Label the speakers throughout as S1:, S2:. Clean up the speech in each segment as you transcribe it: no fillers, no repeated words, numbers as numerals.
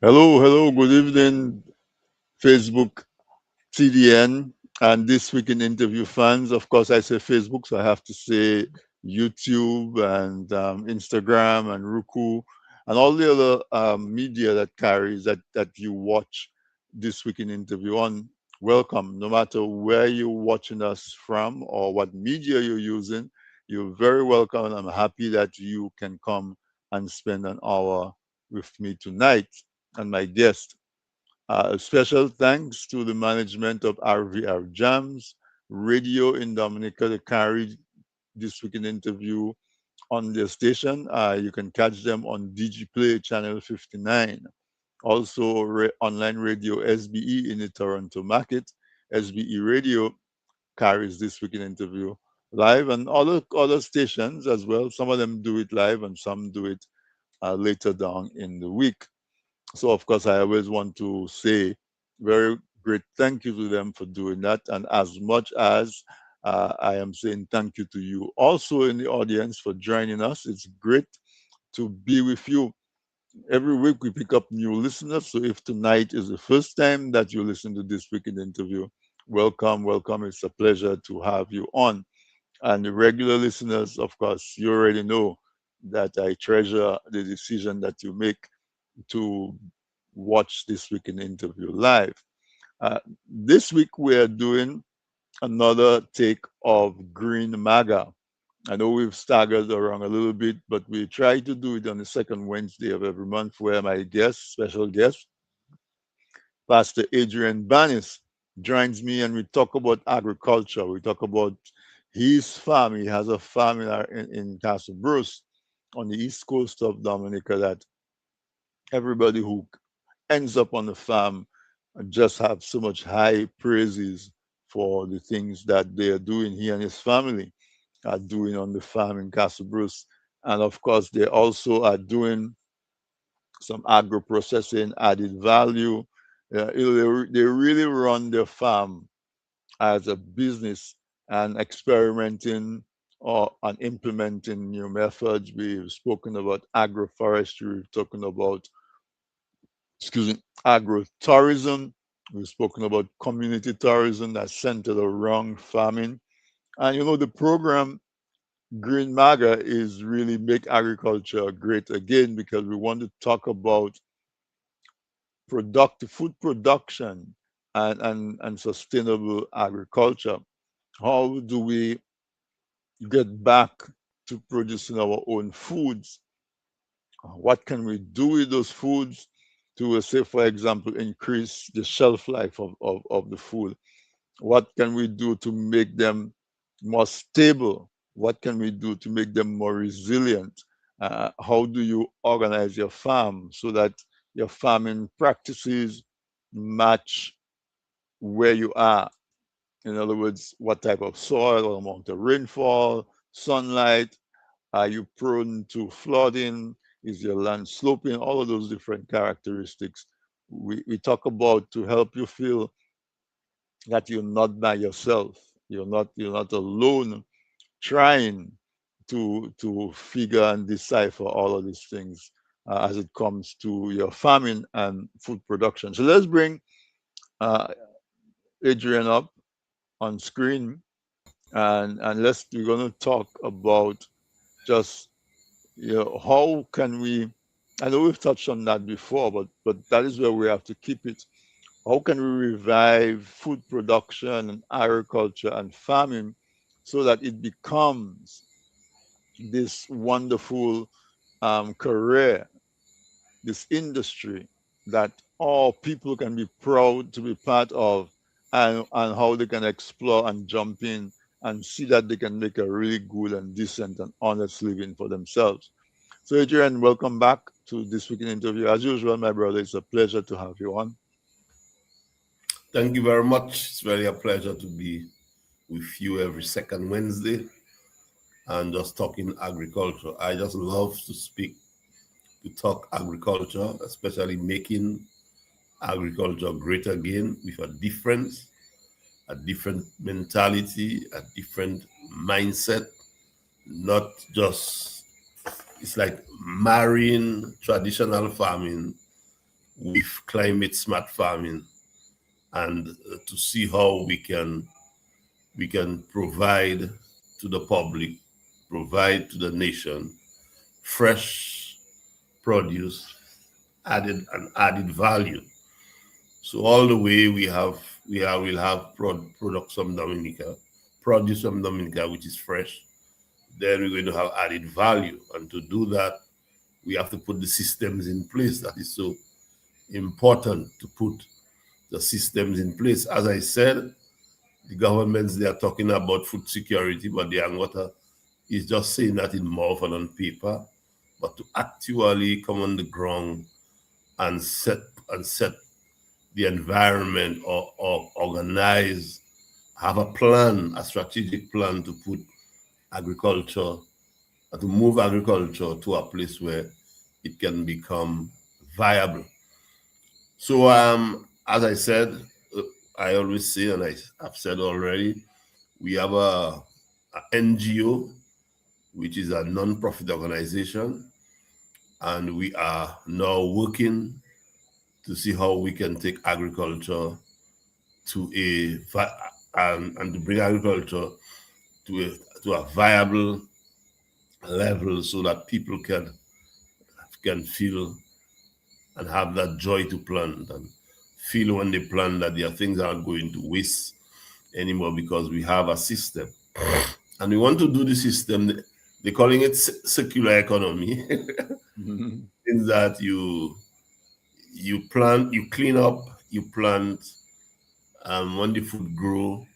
S1: Hello, good evening, Facebook, TDN, and This Week in Interview fans. Of course, I say Facebook, so I have to say YouTube and Instagram and Roku and all the other media that carries that you watch This Week in Interview on. Welcome, no matter where you're watching us from or what media you're using, you're very welcome, and I'm happy that you can come and spend an hour with me tonight and my guest. A special thanks to the management of RVR Jams Radio in Dominica that carried this weekend interview on their station. You can catch them on DigiPlay channel 59. Also, online radio SBE in the Toronto market. SBE Radio carries this weekend interview live, and other stations as well. Some of them do it live, and some do it later down in the week. So, of course, I always want to say very great thank you to them for doing that. And as much as I am saying thank you to you also in the audience for joining us, it's great to be with you. Every week we pick up new listeners. So, if tonight is the first time that you listen to this week in the interview, welcome, welcome. It's a pleasure to have you on. And the regular listeners, of course, you already know that I treasure the decision that you make to watch this week in interview live. This week we are doing another take of Green MAGA. I know we've staggered around a little bit, but we try to do it on the second Wednesday of every month, where my guest, special guest, Pastor Adrian Banis, joins me and we talk about agriculture. We talk about his farm. He has a farm in Castle Bruce on the east coast of Dominica that everybody who ends up on the farm just have so much high praises for the things that they are doing. He and his family are doing on the farm in Castle Bruce. And of course, they also are doing some agro processing, added value. They really run their farm as a business and experimenting or and implementing new methods. We've spoken about agroforestry, we've spoken about, excuse me, agro-tourism. We've spoken about community tourism that's centered around farming. And the program Green MAGA is really make agriculture great again, because we want to talk about productive food production and sustainable agriculture. How do we get back to producing our own foods? What can we do with those foods to, say, for example, increase the shelf life of the food? What can we do to make them more stable? What can we do to make them more resilient? How do you organize your farm so that your farming practices match where you are? In other words, what type of soil, what amount of rainfall, sunlight, are you prone to flooding? Is your land sloping? All of those different characteristics we talk about to help you feel that you're not by yourself. You're not alone trying to figure and decipher all of these things as it comes to your farming and food production. So let's bring uh, Adrian up on screen, and we're going to talk about just how can we. I know we've touched on that before, but that is where we have to keep it. How can we revive food production and agriculture and farming so that it becomes this wonderful career, this industry that all people can be proud to be part of, and how they can explore and jump in and see that they can make a really good and decent and honest living for themselves. So, Adrian, welcome back to this weekend interview. As usual, my brother, it's a pleasure to have you on.
S2: Thank you very much. It's really a pleasure to be with you every second Wednesday and just talking agriculture. I just love to speak, to talk agriculture, especially making agriculture great again with a different mentality, a different mindset, not just, it's like marrying traditional farming with climate smart farming, and to see how we can provide to the public, provide to the nation fresh produce added value. So all the way we'll have products from Dominica, produce from Dominica which is fresh. Then we're going to have added value, and to do that, we have to put the systems in place. That is so important, to put the systems in place. As I said, the governments, they are talking about food security, but the Angota is just saying that in mouth and on paper. But to actually come on the ground and set the environment, or organize, have a plan, a strategic plan to put agriculture, to move agriculture to a place where it can become viable. So, as I said, I always say, and have said already, we have a NGO, which is a non-profit organization, and we are now working to see how we can take agriculture to and to bring agriculture to a viable level, so that people can feel and have that joy to plant, and feel when they plant that their things aren't going to waste anymore, because we have a system. And we want to do the system, they're calling it circular economy.
S1: Mhm.
S2: In that you plant, you clean up, you plant, when the food grow,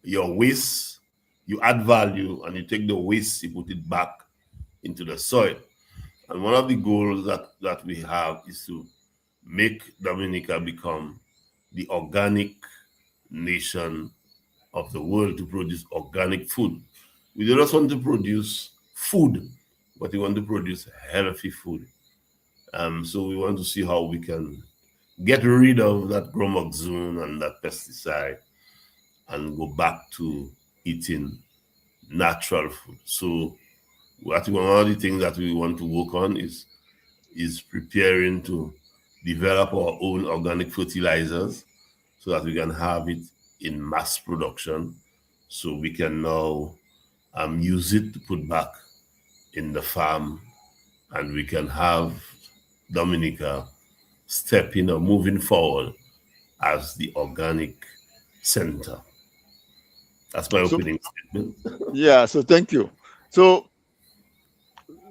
S2: your waste, you add value, and you take the waste, you put it back into the soil. And one of the goals that we have is to make Dominica become the organic nation of the world, to produce organic food. We don't just want to produce food, but we want to produce healthy food. So we want to see how we can get rid of that bromoxone and that pesticide, and go back to eating natural food. So what one of the things that we want to work on is preparing to develop our own organic fertilizers, so that we can have it in mass production, so we can now use it to put back in the farm, and we can have Dominica stepping or moving forward as the organic center. That's my
S1: So
S2: opening statement.
S1: yeah, so thank you. So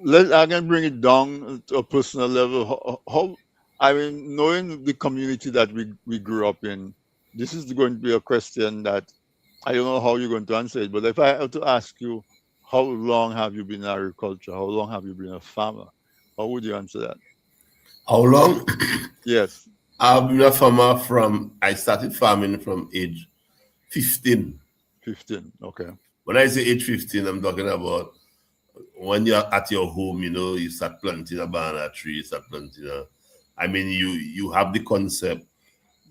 S1: I can bring it down to a personal level. I mean, knowing the community that we grew up in, this is going to be a question that I don't know how you're going to answer it. But if I have to ask you, how long have you been in agriculture? How long have you been a farmer? How would you answer that?
S2: How long?
S1: Yes,
S2: I've been a farmer I started farming from age 15.
S1: 15. Okay.
S2: When I say age 15, I'm talking about when you're at your home, you start planting a banana tree, you start planting I mean, you have the concept,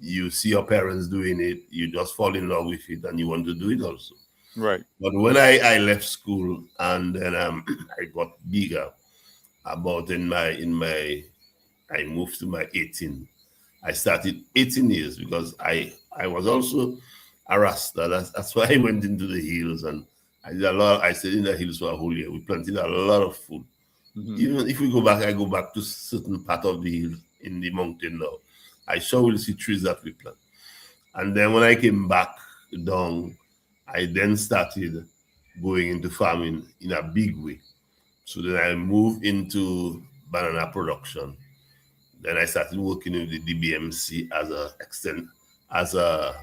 S2: you see your parents doing it, you just fall in love with it, and you want to do it also.
S1: Right.
S2: But when I left school, and then I got bigger, about I moved to my 18. I started 18 years, because I was also a Rasta. That's why I went into the hills, and I did a lot. I stayed in the hills for a whole year. We planted a lot of food.
S1: Hmm.
S2: Even if we go back, I go back to certain part of the hill in the mountain now. I sure will see trees that we plant. And then when I came back down, I then started going into farming in a big way. So then I moved into banana production. Then I started working with the DBMC as a extent as a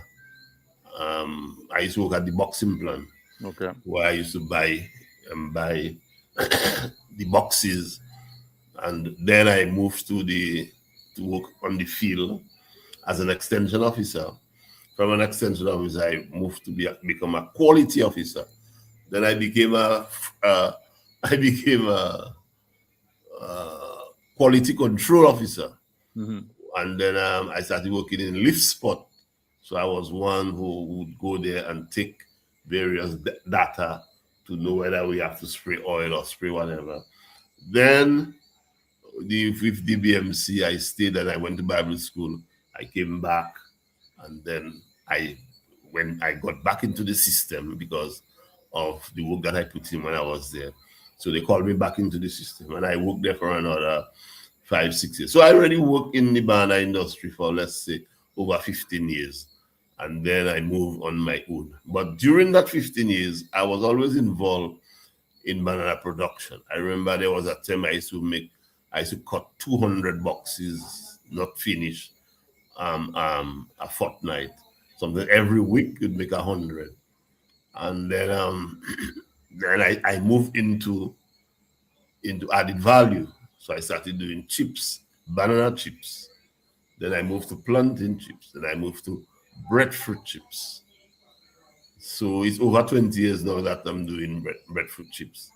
S2: I used to work at the boxing plant,
S1: Okay.
S2: where I used to buy the boxes, and then I moved to work on the field as an extension officer. From an extension officer, I moved to become a quality officer. Then I became uh, I became a quality control officer,
S1: Hmm.
S2: and then I started working in lift spot. So I was one who would go there and take various data to know whether we have to spray oil or spray whatever. Then with the BMC, I stayed and I went to Bible school. I came back, and then I when I got back into the system because of the work that I put in when I was there. So they called me back into the system, and I worked there for another 5, 6 years. So I already worked in the banana industry for, let's say, over 15 years. And then I moved on my own. But during that 15 years, I was always involved in banana production. I remember there was a time I used to cut 200 boxes, not finished, a fortnight. Something every week you'd make 100. And then then I moved into added value. So I started doing chips, banana chips. Then I moved to plantain chips. Then I moved to breadfruit chips. So it's over 20 years now that I'm doing breadfruit chips.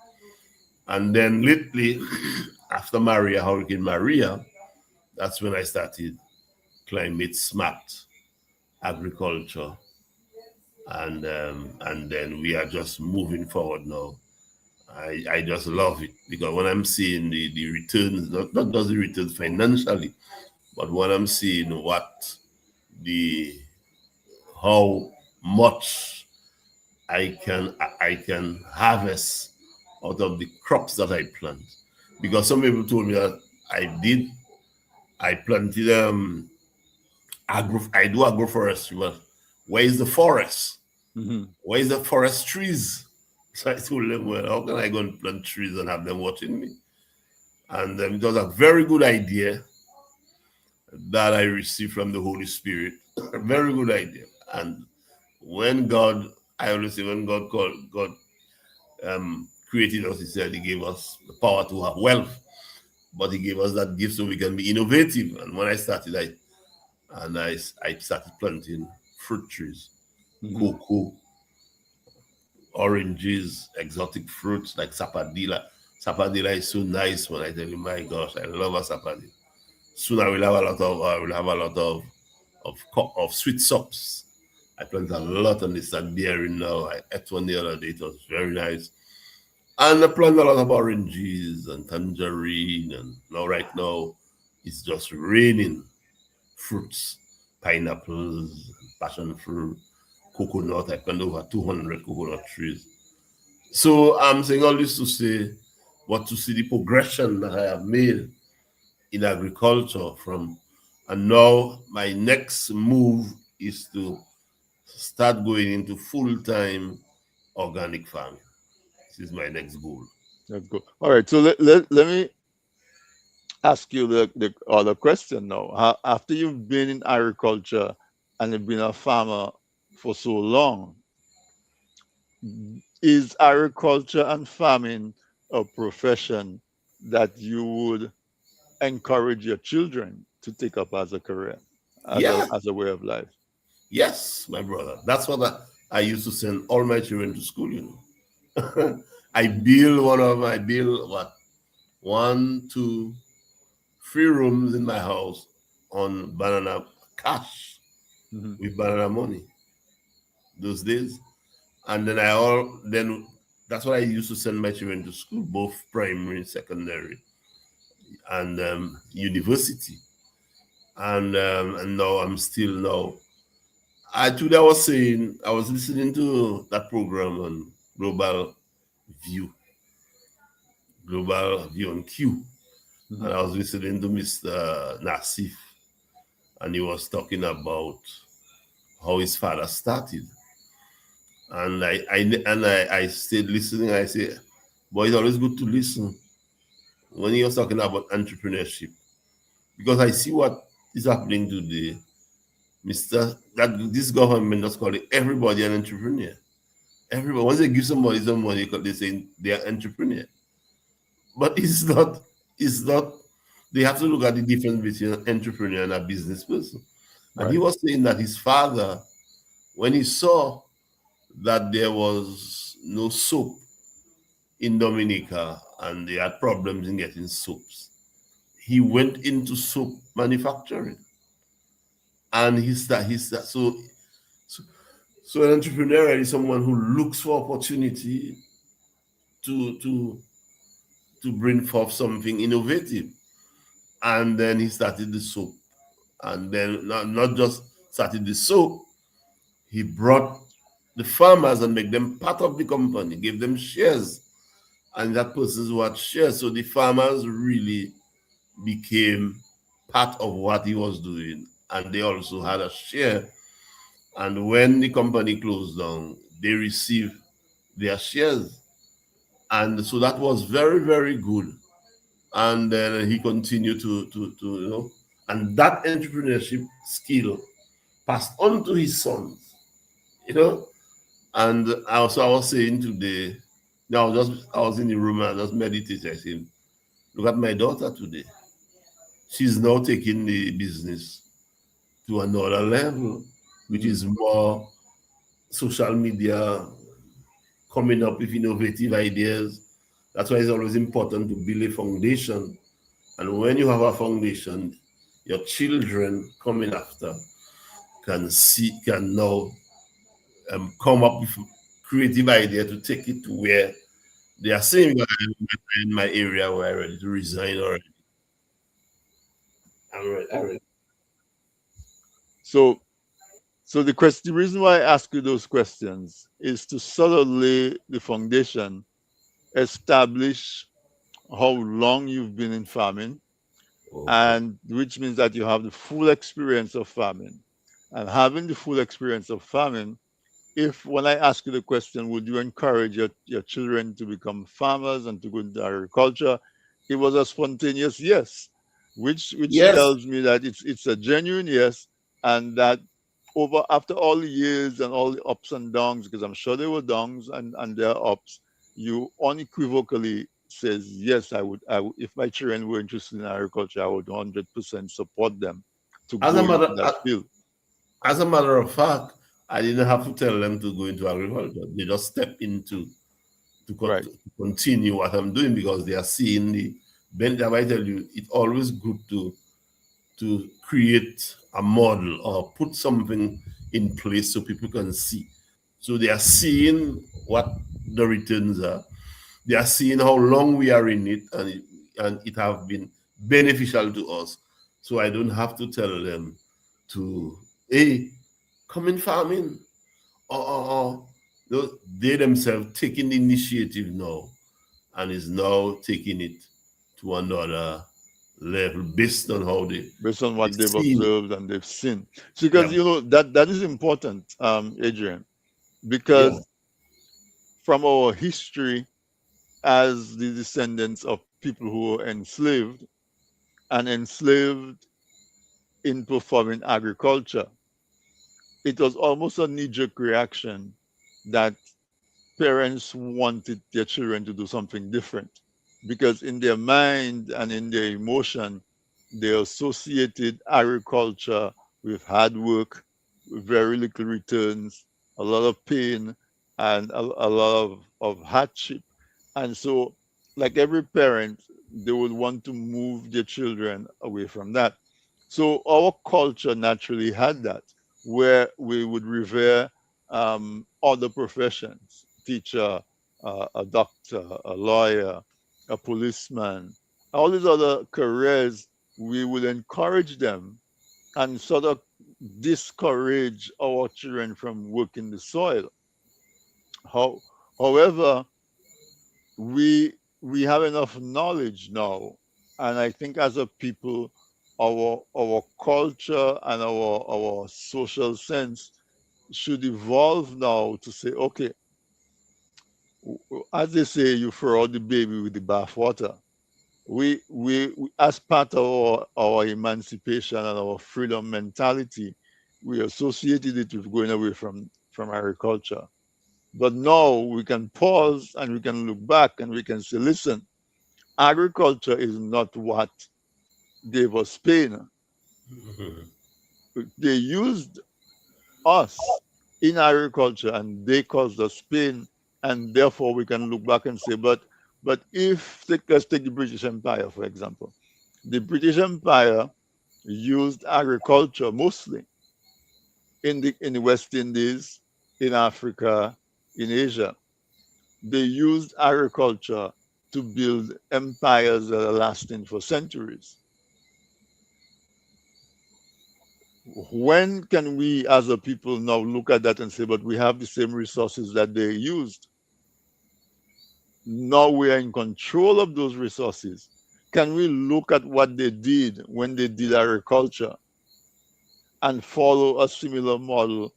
S2: And then lately, after Hurricane Maria, that's when I started climate smart agriculture, and then we are just moving forward now. I just love it because when I'm seeing the returns, not just the returns financially, but when I'm seeing the how much I can harvest out of the crops that I plant. Because some people told me that I planted I do agroforestry, but where is the forest?
S1: Hmm.
S2: Where is the forest trees? So I told them, well, how can I go and plant trees and have them watching me? And it was a very good idea that I received from the Holy Spirit. A very good idea. And when God, I always say, when God created us, He said He gave us the power to have wealth, but He gave us that gift so we can be innovative. And when I started, I started planting fruit trees,
S1: Hmm.
S2: cocoa, oranges, exotic fruits like sapadilla. Sapadilla is so nice when I tell you, my gosh, I love a sapadilla. Soon I will have a lot of sweet sops. I plant a lot on this and bearing now. I ate one the other day. It was very nice. And I plant a lot of oranges and tangerine. And now, right now, it's just raining fruits, pineapples, passion fruit, coconut. I plant over 200 coconut trees. So I'm saying all this to say, what to see the progression that I have made in agriculture from, and now my next move is to start going into full-time organic farming. This is my next goal.
S1: That's good. All right. So let me ask you the other question now. After you've been in agriculture and you've been a farmer for so long, is agriculture and farming a profession that you would encourage your children to take up as a career,
S2: Yeah,
S1: as a way of life?
S2: yes, my brother. That's what I used to send all my children to school, you know. I build what, one, two, three rooms in my house on banana cash
S1: Hmm.
S2: with banana money those days. And then that's what I used to send my children to school, both primary, secondary, and university. And now I'm still now. Today I was saying I was listening to that program on View, Global View on Q, and
S1: Hmm.
S2: I was listening to Mr. Nassif, and he was talking about how his father started, and I stayed listening. I say, boy, it's always good to listen when he was talking about entrepreneurship because I see what is happening today. Mr. That this government just call it everybody an entrepreneur. Everybody once they give somebody some money, they say they are entrepreneur. But it's not. It's not. They have to look at the difference between an entrepreneur and a business person. And he
S1: Right.
S2: was saying that his father, when he saw that there was no soap in Dominica and they had problems in getting soaps, he went into soap manufacturing. And so, so an entrepreneur is someone who looks for opportunity to to bring forth something innovative. and then he started the soap. And then not just started the soap, he brought the farmers and make them part of the company, gave them shares, and that person's what shares. So the farmers really became part of what he was doing, and they also had a share. And when the company closed down, they received their shares, and so that was very, very good. And then he continued to and that entrepreneurship skill passed on to his sons, you know. And I was saying today, now I was in the room and I just meditated. I said, look at my daughter today. She's now taking the business to another level, which
S1: Mm.
S2: is more social media, coming up with innovative ideas. That's why it's always important to build a foundation. And when you have a foundation, your children coming after can now come up with creative idea to take it to where they are saying, "Well, I'm in my area where I'm ready to resign already. I'm ready."
S1: So, so the reason why I ask you those questions is to sort of lay the foundation, establish how long you've been in farming,
S2: Okay.
S1: and which means that you have the full experience of farming. And having the full experience of farming, if when I ask you the question, would you encourage your children to become farmers and to go into agriculture? It was a spontaneous yes, which
S2: Yes,
S1: tells me that it's a genuine yes, and that over after all the years and all the ups and downs, because I'm sure there were downs and there are ups, you unequivocally says yes, I would if my children were interested in agriculture, I would 100% support them to
S2: as a
S1: go into
S2: matter
S1: that field.
S2: as a matter of fact, I didn't have to tell them to go into agriculture. They just step into
S1: Right.
S2: to continue what I'm doing because they are seeing the bend. I tell you, it's always good to create a model or put something in place so people can see. So they are seeing what the returns are. They are seeing how long we are in it, and it have been beneficial to us. So I don't have to tell them to, hey, come in farming, or they themselves taking the initiative now and is now taking it to another level based on how
S1: Based on
S2: they
S1: what they've
S2: seen it.
S1: observed and they've seen. So, because
S2: Yeah,
S1: that is important, Adrian,
S2: yeah.
S1: because from our history as the descendants of people who were enslaved and enslaved in performing agriculture, it was almost a knee-jerk reaction that parents wanted their children to do something different because in their mind and in their emotion they associated agriculture with hard work, very little returns, a lot of pain, and a lot of hardship. And so, like every parent, they would want to move their children away from that. So our culture naturally had that, where we would revere other professions, teacher, a doctor, a lawyer, a policeman, all these other careers. We would encourage them and sort of discourage our children from working the soil. How, however, we have enough knowledge now, and I think as a people, our culture and our social sense should evolve now to say, okay, as they say, you throw out the baby with the bathwater. As part of our emancipation and our freedom mentality, we associated it with going away from agriculture. But now we can pause and we can look back and we can say, listen, agriculture is not what gave us pain.
S2: Mhm.
S1: They used us in agriculture and they caused us pain, and therefore we can look back and say, but if let's take the British Empire for example. The British Empire used agriculture mostly in the West Indies, in Africa, in Asia. They used agriculture to build empires that are lasting for centuries. When can we as a people now look at that and say, but we have the same resources that they used? Now we are in control of those resources. Can we look at what they did when they did agriculture and follow a similar model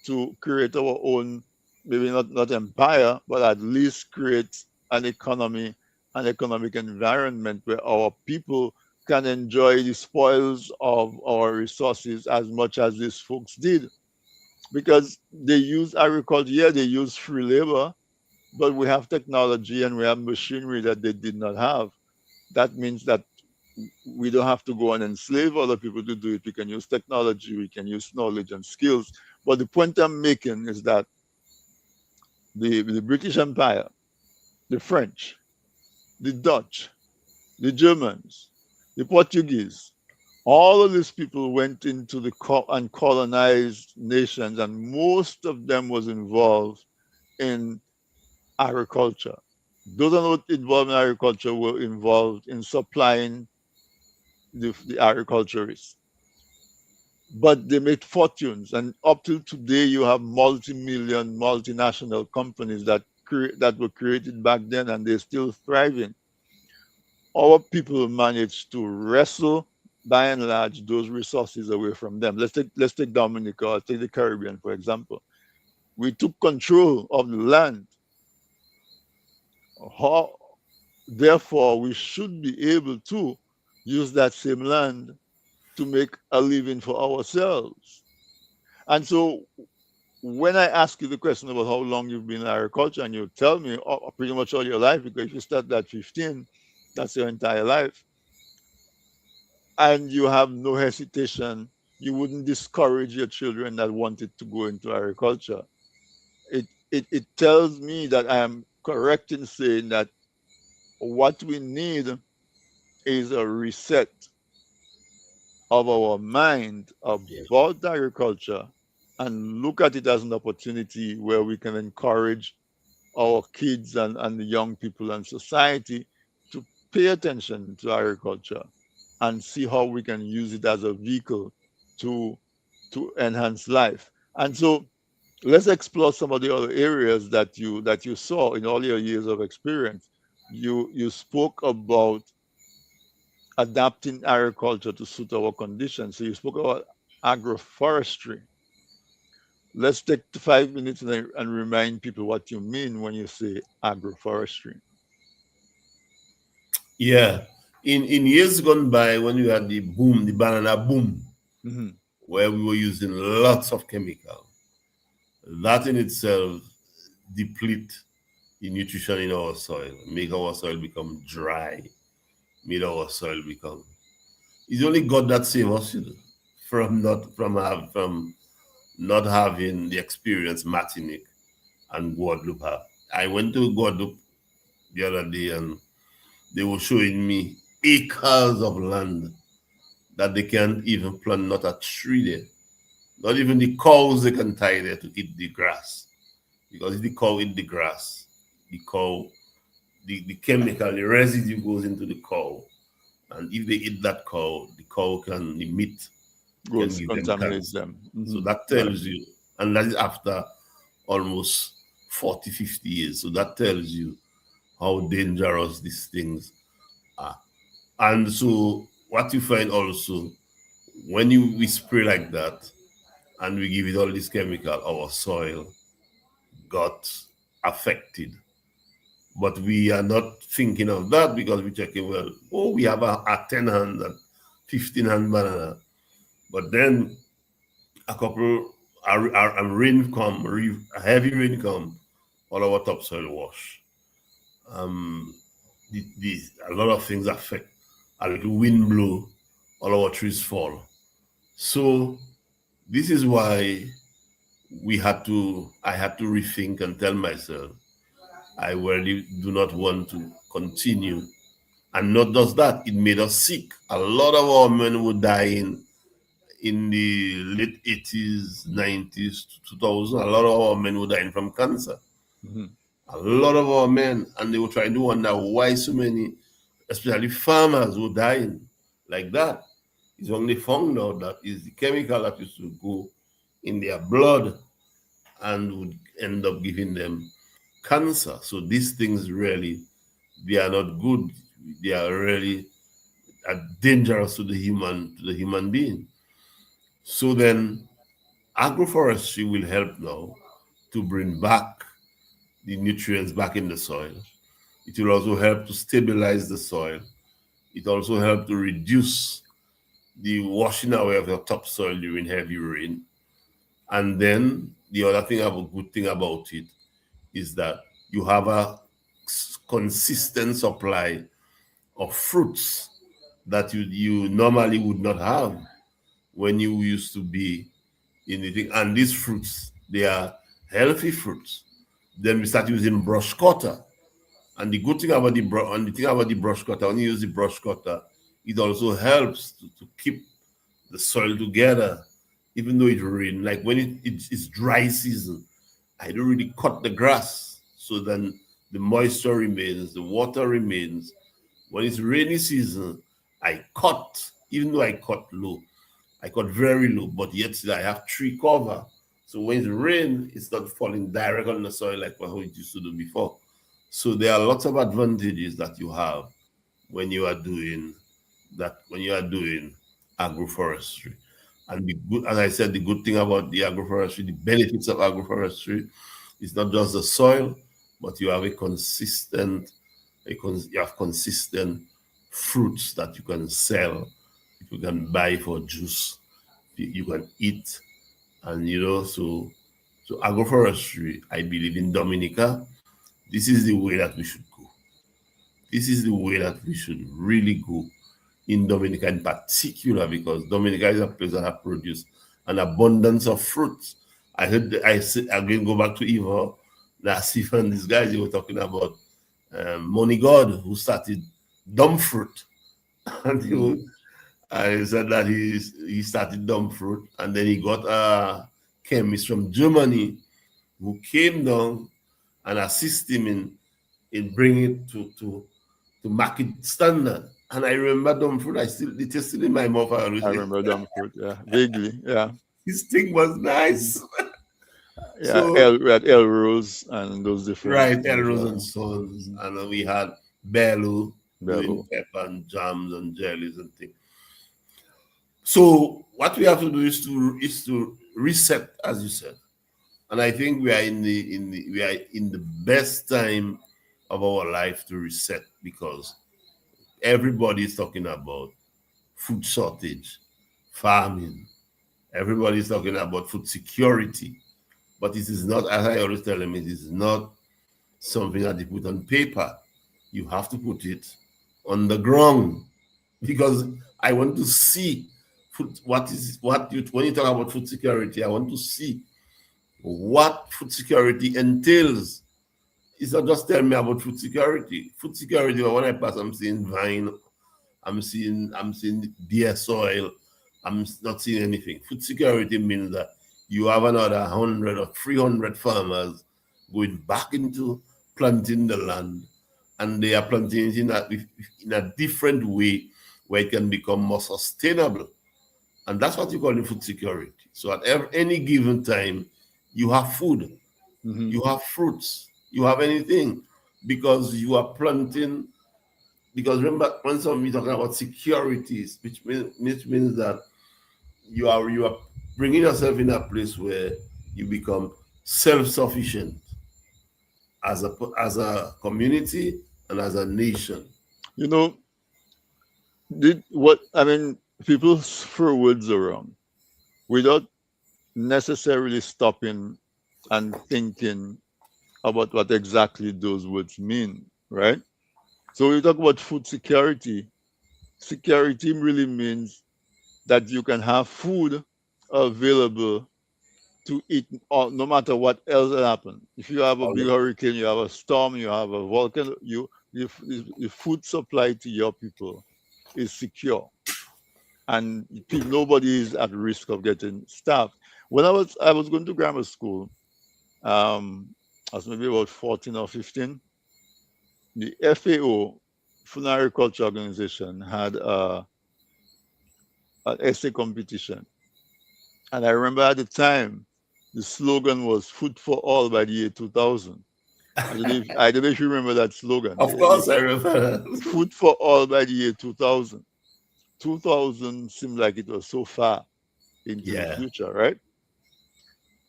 S1: to create our own, maybe not empire, but at least create an economy, an economic environment where our people can enjoy the spoils of our resources as much as these folks did? Because they use agriculture, yeah, they use free labor, but we have technology and we have machinery that they did not have. That means that we don't have to go and enslave other people to do it. We can use technology, we can use knowledge and skills. But the point I'm making is that the British Empire, the French, the Dutch, the Germans, the Portuguese, all of these people went into the and colonized nations, and most of them was involved in agriculture. Those are not involved in agriculture were involved in supplying the agriculturists. But they made fortunes, and up till today, you have multi-million, multinational companies that were created back then, and they're still thriving. Our people managed to wrestle, by and large, those resources away from them. Let's take Dominica, or take the Caribbean, for example. We took control of the land. How, therefore, we should be able to use that same land to make a living for ourselves. And so when I ask you the question about how long you've been in agriculture, and you tell me pretty much all your life, because if you start at 15, that's your entire life, and you have no hesitation, you wouldn't discourage your children that wanted to go into agriculture. It tells me that I am correct in saying that what we need is a reset of our mind
S2: Yeah.
S1: about agriculture, and look at it as an opportunity where we can encourage our kids and the young people and society to pay attention to agriculture and see how we can use it as a vehicle to enhance life. And so let's explore some of the other areas that you saw in all your years of experience. You spoke about adapting agriculture to suit our conditions. So you spoke about agroforestry. Let's take 5 minutes and remind people what you mean when you say agroforestry.
S2: Yeah. In years gone by, when we had the boom, the banana boom,
S1: Hmm.
S2: where we were using lots of chemical, that in itself deplete the nutrition in our soil, make our soil become dry, made our soil become. It's only God that save us, from not having the experience Martinique and Guadeloupe have. I went to Guadeloupe the other day, and they were showing me acres of land that they can't even plant not a tree there. Not even the cows they can tie there to eat the grass. Because if the cow eat the grass, the cow, the chemical, the residue goes into the cow. And if they eat that cow, the cow can, the meat can
S1: Goes
S2: give them
S1: contaminates
S2: cancer.
S1: them.
S2: So
S1: Hmm.
S2: that
S1: Right.
S2: tells you, and that is after almost 40, 50 years. So that tells you how dangerous these things are. And so what you find also, when we spray like that and we give it all this chemical, our soil got affected. But we are not thinking of that because we're checking, well, oh, we have a 10 hand and 15 hand banana. But then a couple, a rain come, a heavy rain come, all our topsoil wash. Um, a lot of things affect. A little wind blow, all our trees fall. So this is why I had to rethink and tell myself, I really do not want to continue. And not just that, it made us sick. A lot of our men were dying in the late 80s, 90s, 2000. A lot of our men were dying from cancer.
S1: Hmm.
S2: A lot of our men, and they were trying to wonder why so many, especially farmers, were dying like that. It's only found out that is the chemical that used to go in their blood and would end up giving them cancer. So these things really, they are not good. They are really dangerous to the human being. So then agroforestry will help now to bring back the nutrients back in the soil. It will also help to stabilize the soil. It also helps to reduce the washing away of the topsoil during heavy rain. And then the other thing, a good thing about it is that you have a consistent supply of fruits that you normally would not have when you used to be in the thing. And these fruits, they are healthy fruits. Then we start using brush cutter. And the good thing about the brush cutter, when you use the brush cutter, it also helps to keep the soil together, even though it rains. Like when it's dry season, I don't really cut the grass. So then the moisture remains, the water remains. When it's rainy season, I cut, even though I cut low. I cut very low, but yet still I have tree cover. So when it rains, it's not falling direct on the soil like what it used to do before. So there are lots of advantages that you have when you are doing when you are doing agroforestry. And the good, as I said, the good thing about the agroforestry, the benefits of agroforestry, is not just the soil, but you have you have consistent fruits that you can sell, you can buy for juice, you can eat, and so agroforestry. I believe in Dominica. This is the way that we should go. This is the way that we should really go in Dominica in particular, because Dominica is a place that has produced an abundance of fruits. I heard, I said, again, go back to Eva, last and these guys, they were talking about Money God, who started dumb fruit. And
S1: Mm-hmm.
S2: I said that he started dumb fruit, and then he got a chemist from Germany who came down and assist him in bringing it to market standard. And I remember dumb fruit. It is still in my mouth. I always
S1: I
S2: say,
S1: remember them fruit. Yeah, vaguely. Yeah.
S2: his thing was
S1: Mhm.
S2: nice.
S1: Yeah,
S2: So
S1: we had El Rose and those different
S2: right,
S1: things.
S2: Elrose and Sons,
S1: Mm-hmm.
S2: and we had Bellu doing
S1: Bello.
S2: pepper and jams and jellies and things. So what we have to do is to reset, as you said. And I think we are in the best time of our life to reset, because everybody is talking about food shortage, farming. Everybody is talking about food security. But it is not, as I always tell them, it is not something that you put on paper. You have to put it on the ground, because I want to see what you when you talk about food security. I want to see what food security entails. It's not just tell me about food security. Food security, when I pass, I'm seeing vine, I'm seeing deer soil. I'm not seeing anything. Food security means that you have another 100 or 300 farmers going back into planting the land, and they are planting it in a different way where it can become more sustainable. And that's what you call in food security. So at any given time, you have food,
S1: Mm-hmm.
S2: you have fruits, you have anything, because you are planting. Because remember, when somebody talking about securities, which means that you are bringing yourself in a place where you become self-sufficient as a community and as a nation.
S1: You know, did what I mean, people throw words around without necessarily stopping and thinking about what exactly those words mean, right? So we talk about food security. Security really means that you can have food available to eat no matter what else happens. If you have a
S2: All
S1: big
S2: the
S1: hurricane, you have a storm, you have a volcano, the food supply to your people is secure, and nobody is at risk of getting starved. When I was going to grammar school, I was maybe about 14 or 15. The FAO, Food and Agriculture Organization, had an essay competition. And I remember at the time, the slogan was "Food for All" by the year 2000. I don't know if you remember that slogan.
S2: Of course, I remember.
S1: Food for all by the year 2000. 2000 seemed like it was so far into the
S2: Yeah.
S1: future, right?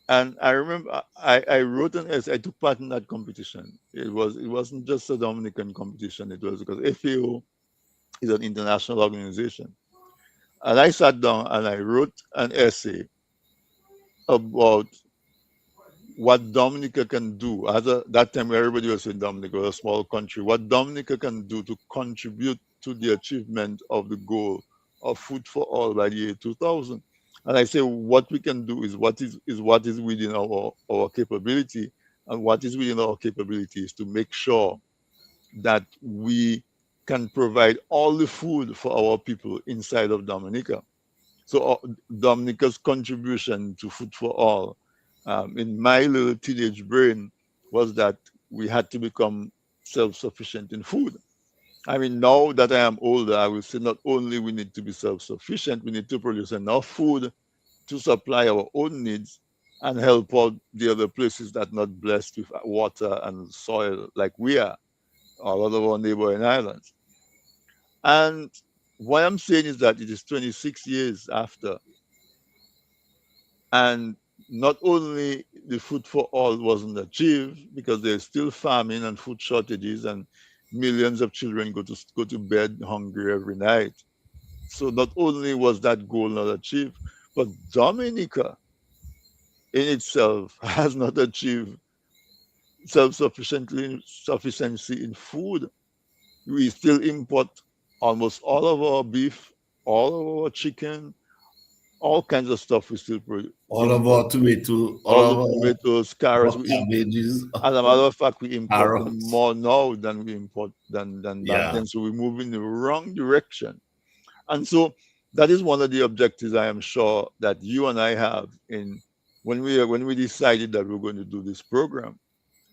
S1: And I remember I wrote an essay. I took part in that competition. It wasn't just a Dominican competition. It was because FAO is an international organization. And I sat down and I wrote an essay about what Dominica can do. That time everybody was in Dominica, was a small country. What Dominica can do to contribute to the achievement of the goal of food for all by the year 2000. And I say what we can do what is within our capability, and what is within our capability is to make sure that we can provide all the food for our people inside of Dominica. So Dominica's contribution to Food for All, in my little teenage brain, was that we had to become self-sufficient in food. I mean, now that I am older, I will say not only we need to be self-sufficient, we need to produce enough food to supply our own needs and help out the other places that are not blessed with water and soil like we are, or a lot of our neighboring islands. And what I'm saying is that it is 26 years after. And not only the food for all wasn't achieved because there's still famine and food shortages, and millions of children go to bed hungry every night. So not only was that goal not achieved, but Dominica in itself has not achieved sufficiency in food. We still import almost all of our beef, all of our chicken, all kinds of stuff we still
S2: All of
S1: import.
S2: our tomato, all
S1: All
S2: of
S1: the tomatoes, carrots
S2: our
S1: we import.
S2: cabbages,
S1: As a matter of fact, we import them
S2: carrots.
S1: more now than we import than back
S2: Yeah.
S1: then. So we move in the wrong direction. And so that is one of the objectives I am sure that you and I have in when we decided that we're going to do this program,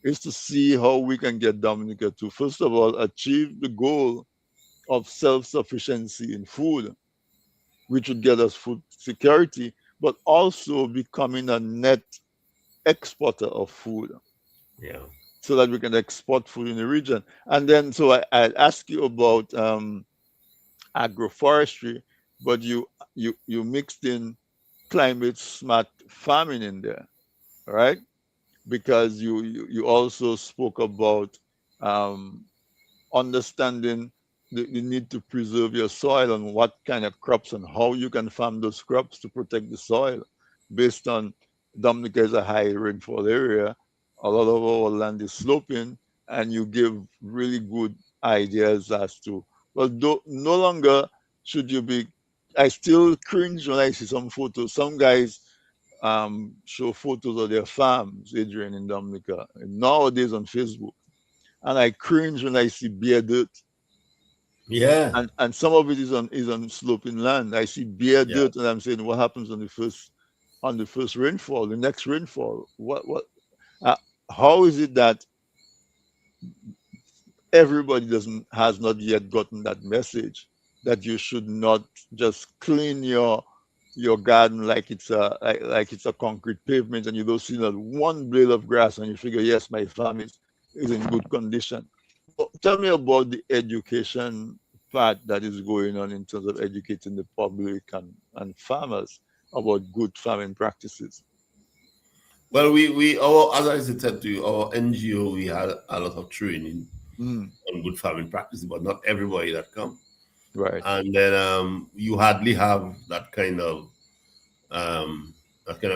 S1: is to see how we can get Dominica to first of all achieve the goal of self-sufficiency in food, which would get us food security, but also becoming a net exporter of food
S2: Yeah.
S1: so that we can export food in the region. And then, so I ask you about agroforestry, but you mixed in climate smart farming in there, right? Because you also spoke about um, understanding the need to preserve your soil and what kind of crops and how you can farm those crops to protect the soil based on Dominica is a high rainfall area. A lot of our land is sloping, and you give really good ideas as to, well, no longer should you be. I still cringe when I see some photos. Some guys show photos of their farms, Adrian, in Dominica, and nowadays on Facebook, and I cringe when I see bare dirt,
S2: Yeah.
S1: and some of it is on sloping land. I see bare
S2: Yeah.
S1: dirt, and I'm saying, what happens on the first rainfall, the next rainfall? Uh, how is it that everybody doesn't has not yet gotten that message that you should not just clean your garden like it's like it's a concrete pavement, and you don't see not one blade of grass, and you figure, yes, my farm is in good condition. So tell me about the education part that is going on in terms of educating the public and farmers about good farming practices.
S2: Well, our, as I said to you, our NGO, we had a lot of training
S1: Mm,
S2: on good farming practices, but not everybody that come.
S1: right.
S2: And then you hardly have that kind of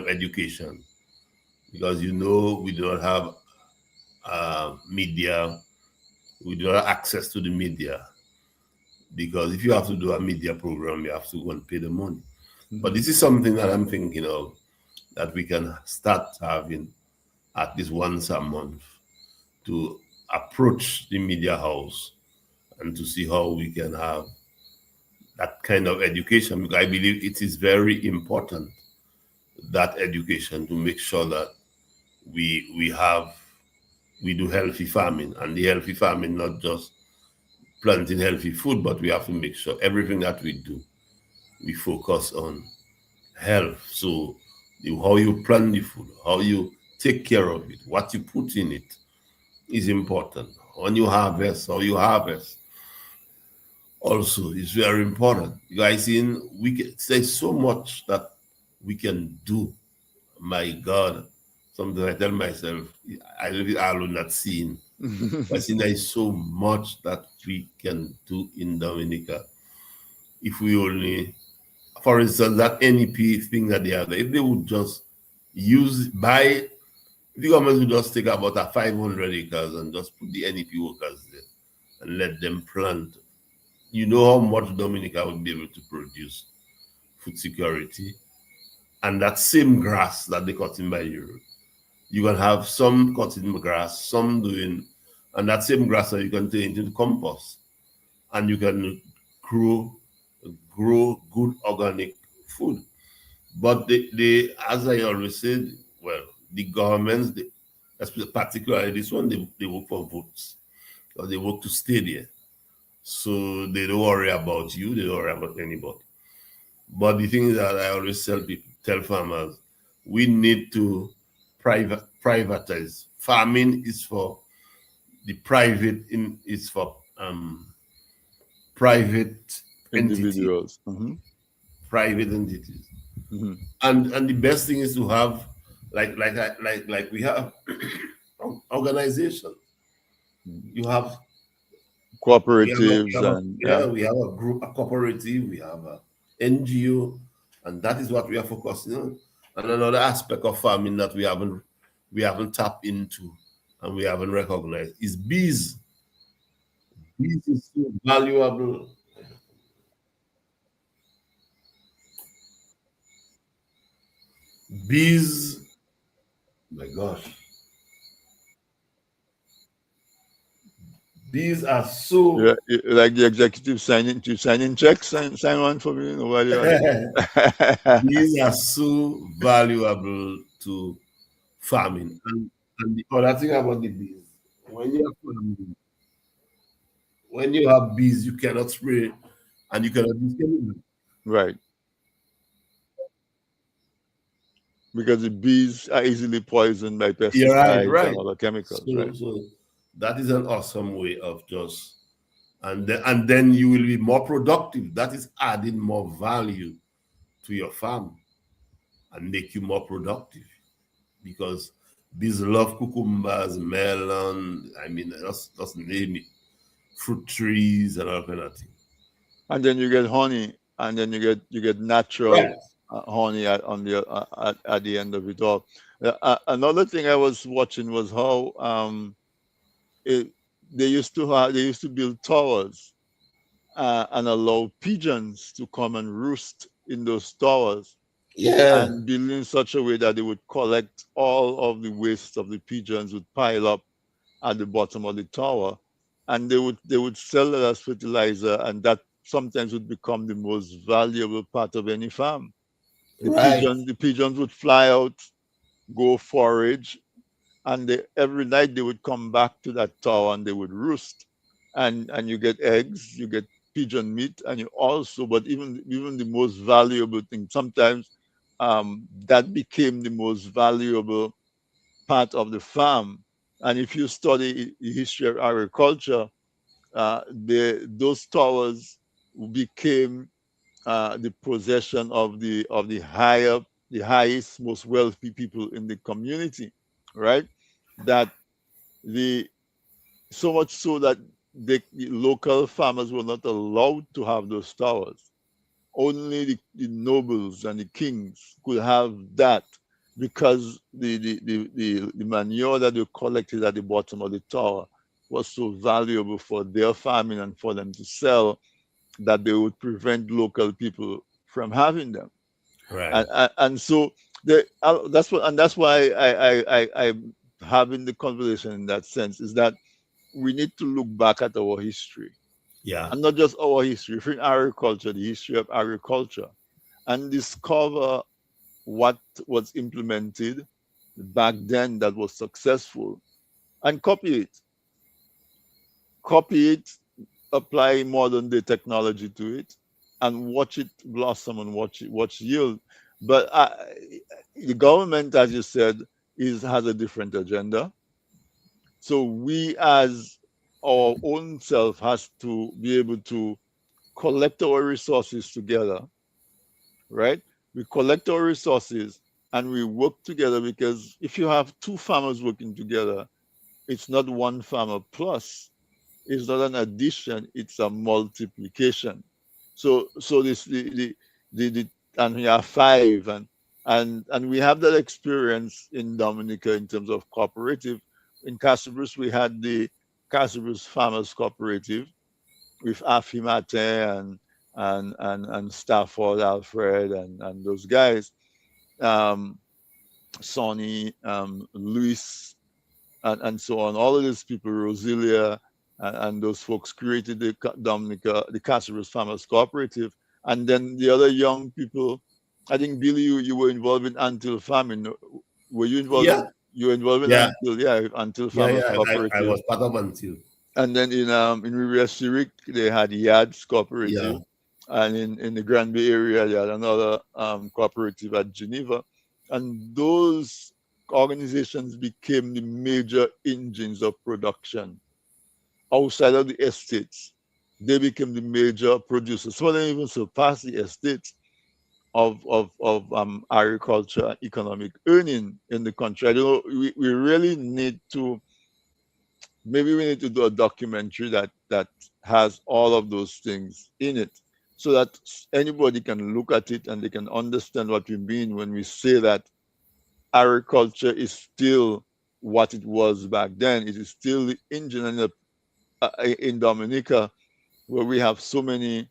S2: education because we do not have media, we do not have access to the media because if you have to do a media program, you have to go and pay the money. But
S1: Mm-hmm.
S2: this is something that I'm thinking of that we can start having at least once a month to approach the media house and to see how we can have that kind of education. Because I believe it is very important that education to make sure that we do healthy farming and the healthy farming not just planting healthy food, but we have to make sure everything that we do we focus on health. So how you plan the food, how you take care of it, what you put in it is important. When you harvest, how you harvest also is very important. You guys, in we can say so much that we can do. My God, sometimes I tell myself I live it alone, not seeing. But I see there is so much that we can do in Dominica if we only, for instance, that NEP thing that they have there, if they would just use buy, if the government would just take about a 500 acres and just put the NEP workers there and let them plant, you know how much Dominica would be able to produce food security. And that same grass that they cut in by Europe, you can have some cutting grass, some doing, and that same grass that you can turn into compost, and you can grow good organic food. But they as I always said, well, the governments, particularly this one, they work for votes, or they work to stay there. So they don't worry about you, they don't worry about anybody. But the thing is that I always tell people, tell farmers, we need to privatize. Farming is for the private, in is for private entity,
S1: Individuals. Hmm.
S2: private entities.
S1: Hmm.
S2: And the best thing is to have like we have organization. You have
S1: Cooperatives and yeah.
S2: we have a group, a cooperative, we have a NGO, and that is what we are focusing on. And another aspect of farming that we haven't tapped into and we haven't recognized is bees. Bees is so valuable. Bees, my gosh, bees are
S1: Yeah,
S2: so
S1: like the executive signing checks, sign one for me, while you're on it.
S2: bees are so valuable to farming. And the other thing about the bees, when you have farming, when you have bees, you cannot spray and you cannot use chemicals.
S1: Right, because the bees are easily poisoned by
S2: You're right,
S1: pesticides and
S2: right.
S1: other chemicals,
S2: So
S1: right?
S2: so that is an awesome way of just, and then you will be more productive. That is adding more value to your farm and make you more productive because bees love cucumbers, melon. I mean, just name it, fruit trees and all kind of things.
S1: And then you get honey, and then you get natural
S2: Right.
S1: honey at the end of it all. Another thing I was watching was how it, they used to build towers and allow pigeons to come and roost in those towers,
S2: Yeah.
S1: and build in such a way that they would collect all of the waste of the pigeons, would pile up at the bottom of the tower, and they would sell it as fertilizer, and that sometimes would become the most valuable part of any farm. The
S2: Right.
S1: pigeons the pigeons would fly out, go forage, and every night they would come back to that tower and they would roost, and you get eggs, you get pigeon meat, and you also, but even the most valuable thing sometimes, that became the most valuable part of the farm. And if you study the history of agriculture, those towers became the possession of the highest, most wealthy people in the community, right? That the so much so that the local farmers were not allowed to have those towers. Only the nobles and the kings could have that, because the manure that they collected at the bottom of the tower was so valuable for their farming and for them to sell, that they would prevent local people from having them.
S2: Right.
S1: And so that's why I'm having the conversation in that sense, is that we need to look back at our history,
S2: Yeah.
S1: and not just our history, in agriculture, the history of agriculture, and discover what was implemented back then that was successful, and copy it, apply modern day technology to it, and watch it blossom and watch yield. But the government, as you said, has a different agenda. So we, as our own self, has to be able to collect our resources together, right? We collect our resources and we work together, because if you have two farmers working together, it's not one farmer plus, it's not an addition, it's a multiplication. So this the and we are five, and we have that experience in Dominica in terms of cooperative. In Casabras, we had the Casabras Farmers Cooperative with Afimate and Stafford Alfred and those guys, um, Sonny, Luis, and so on. All of these people, Rosilia, and those folks created the Dominica, the Casabras Farmers Cooperative. And then the other young people, I think Billy, you were involved in Until Farming. Were you involved
S2: Yeah,
S1: in? You were involved in
S2: yeah,
S1: Until, yeah, Until
S2: yeah,
S1: Farmers
S2: yeah. I
S1: Cooperative.
S2: was part of until.
S1: And then in Riviera Civic, they had Yards
S2: Yeah,
S1: Cooperative. And in the Grand Bay area, they had another cooperative at Geneva. And those organizations became the major engines of production outside of the estates. They became the major producers. Some of them even surpassed the estates of agriculture and economic earning in the country. I don't know, we really need to, maybe we need to do a documentary that has all of those things in it, so that anybody can look at it and they can understand what we mean when we say that agriculture is still what it was back then. It is still the engine. And in Dominica, where we have so many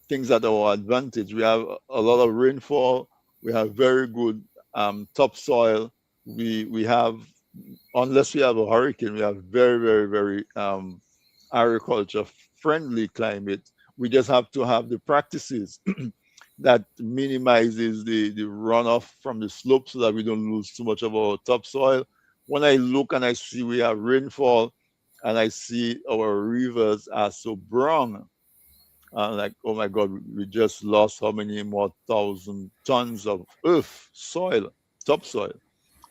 S1: things at our advantage, we have a lot of rainfall, we have very good topsoil, we have, unless we have a hurricane, we have very, very, very agriculture friendly climate. We just have to have the practices that minimizes the runoff from the slope, so that we don't lose too much of our topsoil. When I look and I see we have rainfall and I see our rivers are so brown, like, oh my God, we just lost how many more thousand tons of earth, soil, topsoil,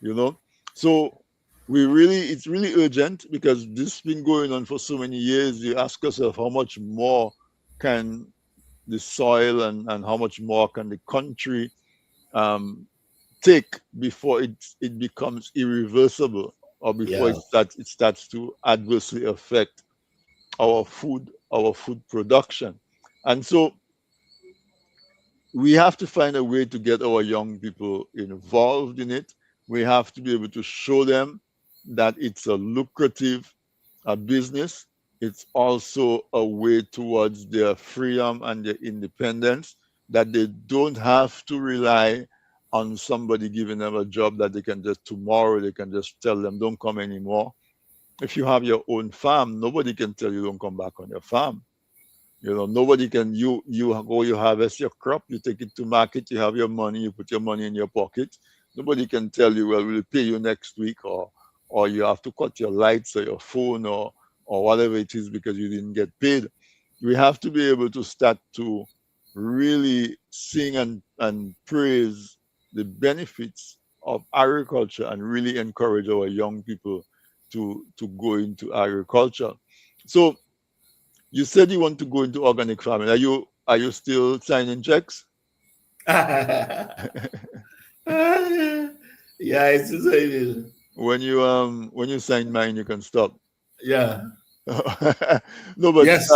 S1: you know? So it's really urgent, because this has been going on for so many years. You ask yourself, how much more can the soil and how much more can the country um, take before it becomes irreversible, or before
S2: yeah,
S1: it starts to adversely affect our food production. And so we have to find a way to get our young people involved in it. We have to be able to show them that it's a lucrative business. It's also a way towards their freedom and their independence, that they don't have to rely on somebody giving them a job that they can just, tomorrow, they can just tell them, don't come anymore. If you have your own farm, nobody can tell you don't come back on your farm. Nobody can, you harvest your crop, you take it to market, you have your money, you put your money in your pocket. Nobody can tell you, well, we'll pay you next week, or you have to cut your lights or your phone, or whatever it is, because you didn't get paid. We have to be able to start to really sing and praise the benefits of agriculture, and really encourage our young people to go into agriculture. So you said you want to go into organic farming. Are you still signing checks?
S2: yeah. It is.
S1: When you sign mine, you can stop.
S2: Yeah.
S1: No, but
S2: Yes,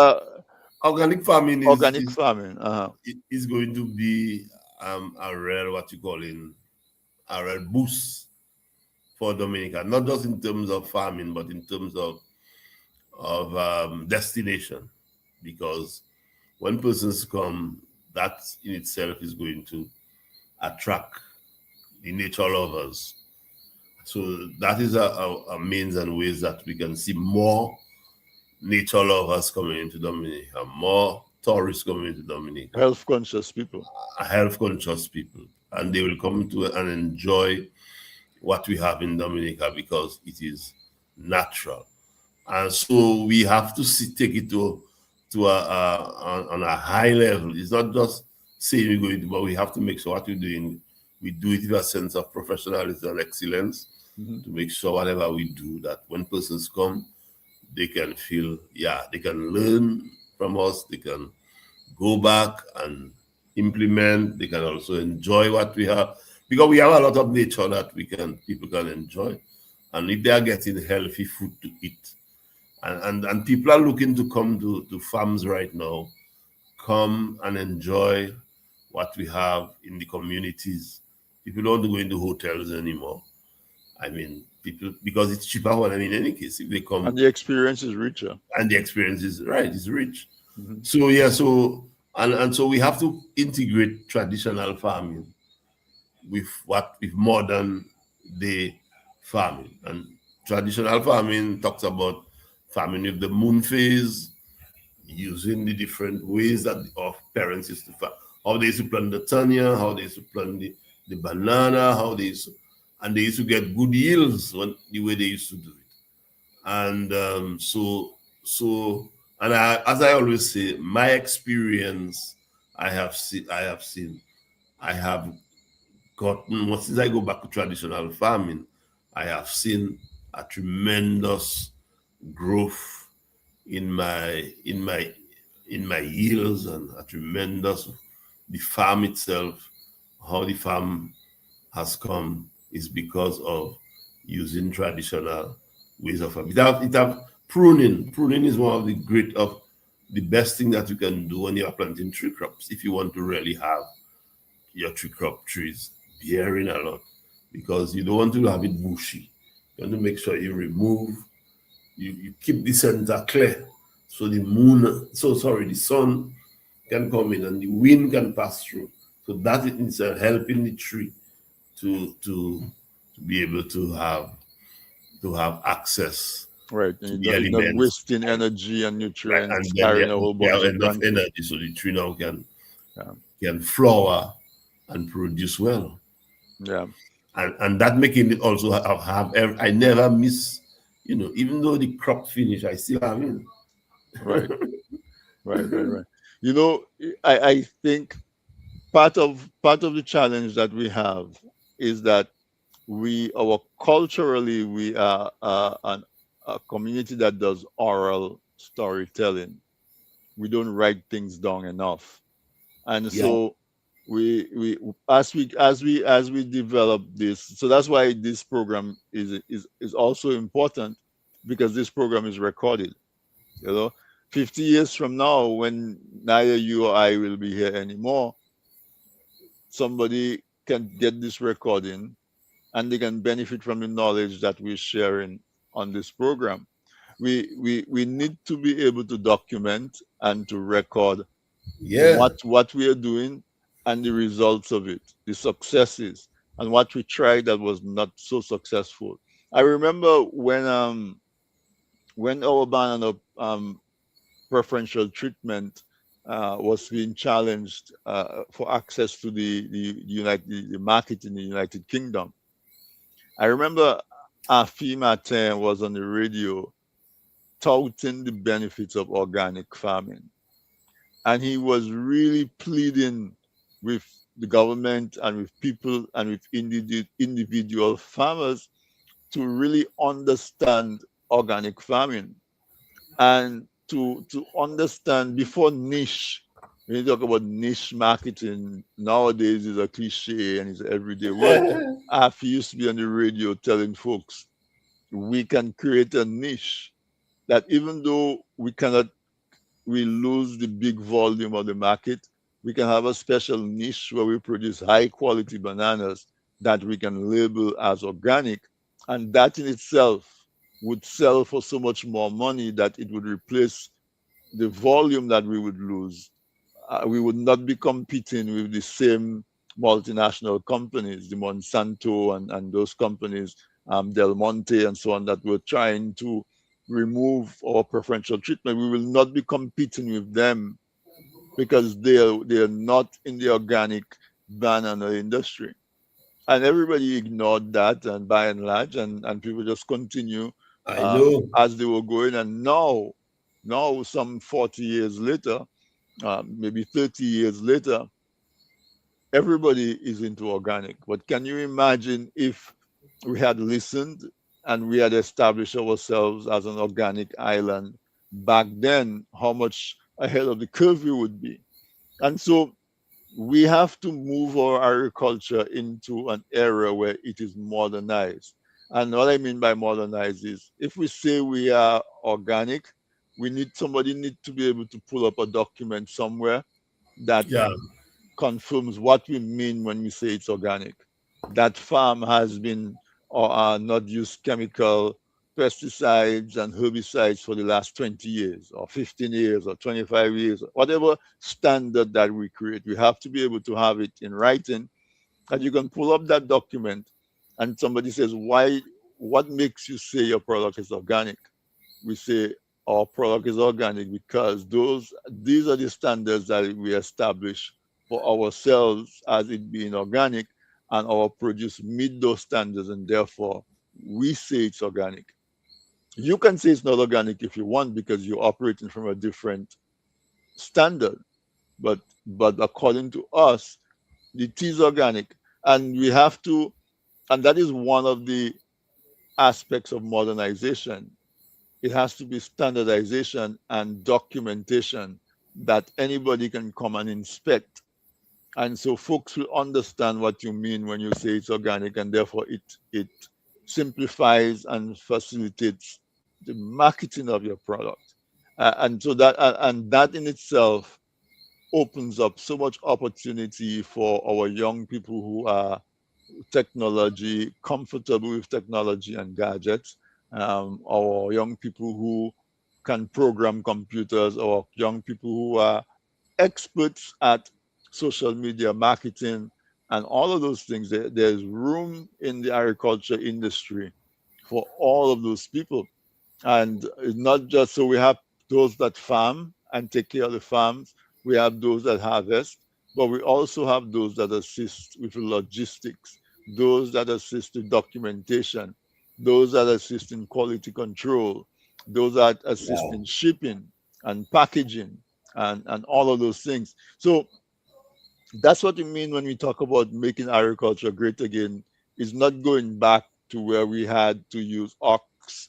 S2: organic farming
S1: organic farming. Uh-huh.
S2: is going to be a real, what you call in, a real boost for Dominica, not just in terms of farming, but in terms of destination. Because when persons come, that in itself is going to attract the nature lovers. So that is a means and ways that we can see more nature lovers coming into Dominica, more tourists coming into Dominica,
S1: Health conscious people.
S2: health conscious people, and they will come to and enjoy what we have in Dominica because it is natural. And so we have to take it to on a high level. It's not just saying we're going to, but we have to make sure what we're doing, we do it with a sense of professionalism and excellence
S1: Mhm.
S2: to make sure whatever we do, that when persons come, they can feel, yeah, they can learn from us, they can go back and implement, they can also enjoy what we have. Because we have a lot of nature that people can enjoy. And if they are getting healthy food to eat, and people are looking to come to farms right now, come and enjoy what we have in the communities. People don't go into hotels anymore. I mean, people, because it's cheaper for them in any case. If they come
S1: And the experience is richer.
S2: and the experience is right, it's rich.
S1: Mhm.
S2: So yeah, so and so we have to integrate traditional farming with modern day farming. And traditional farming talks about farming with the moon phase, using the different ways that of parents used to farm. How they used to plant the tanya, how they used to plant the banana, how they used to, and they used to get good yields when the way they used to do it. And so and as I always say, my experience, I have gotten, well, since I go back to traditional farming, I have seen a tremendous growth in my yields, and a tremendous, the farm itself, how the farm has come is because of using traditional ways of farming. It have pruning. Pruning is one of the best thing that you can do when you are planting tree crops. If you want to really have your tree crop trees bearing a lot, because you don't want to have it bushy. You want to make sure you remove, you keep the center clear, so the sun can come in and the wind can pass through. So that is helping the tree to be able to have access
S1: Right.
S2: to
S1: And
S2: the
S1: you're not
S2: elements,
S1: wasting
S2: and,
S1: energy and
S2: right,
S1: nutrients
S2: and then
S1: carrying a whole
S2: they
S1: bunch
S2: have
S1: of
S2: enough
S1: branches.
S2: energy so the tree now
S1: Yeah.
S2: can flower and produce well.
S1: Yeah.
S2: And that making it also I never miss, even though the crop finish, I still have it.
S1: Right. Right. You know, I think part of the challenge that we have is that our culturally we are a community that does oral storytelling. We don't write things down enough, and
S2: Yeah,
S1: so we as we develop this, so that's why this program is also important, because this program is recorded. you know 50 years from now, when neither you or I will be here anymore, somebody can get this recording and they can benefit from the knowledge that we're sharing on this program. We need to be able to document and to record
S2: yeah,
S1: what we are doing and the results of it, the successes, and what we tried that was not so successful. I remember when our banana preferential treatment was being challenged for access to the market in the United Kingdom. I remember Afi Martin was on the radio touting the benefits of organic farming. And he was really pleading with the government and with people and with individual farmers to really understand organic farming and to understand before niche. When you talk about niche marketing nowadays, is a cliche and it's an everyday word. Afi used to be on the radio telling folks we can create a niche that even though we lose the big volume of the market, we can have a special niche where we produce high quality bananas that we can label as organic. And that in itself would sell for so much more money that it would replace the volume that we would lose. We would not be competing with the same multinational companies, the Monsanto and those companies, Del Monte and so on, that were trying to remove our preferential treatment. We will not be competing with them because they are not in the organic banana industry. And everybody ignored that, and by and large, and people just continue
S2: I know.
S1: as they were going. And now Now, some 40 years later, maybe 30 years later, everybody is into organic. But can you imagine if we had listened and we had established ourselves as an organic island back then, how much ahead of the curve we would be? And so we have to move our agriculture into an era where it is modernized. And what I mean by modernized is if we say we are organic, somebody need to be able to pull up a document somewhere that
S2: Yeah,
S1: confirms what we mean when we say it's organic. That farm has been or not used chemical pesticides and herbicides for the last 20 years or 15 years or 25 years, whatever standard that we create. We have to be able to have it in writing, and you can pull up that document and somebody says, what makes you say your product is organic? We say our product is organic because these are the standards that we establish for ourselves as it being organic, and our produce meet those standards, and therefore we say it's organic. You can say it's not organic if you want because you're operating from a different standard, but according to us, it is organic, and we have to, and that is one of the aspects of modernization. It has to be standardization and documentation that anybody can come and inspect. And so folks will understand what you mean when you say it's organic, and therefore it simplifies and facilitates the marketing of your product. And so that in itself opens up so much opportunity for our young people who are technology, comfortable with technology and gadgets, or young people who can program computers, or young people who are experts at social media marketing, and all of those things. There's room in the agriculture industry for all of those people. And it's not just so we have those that farm and take care of the farms, we have those that harvest, but we also have those that assist with logistics, those that assist with documentation, those that assist in quality control, those that assist
S2: yeah,
S1: in shipping and packaging and all of those things. So that's what we mean when we talk about making agriculture great again. Is not going back to where we had to use ox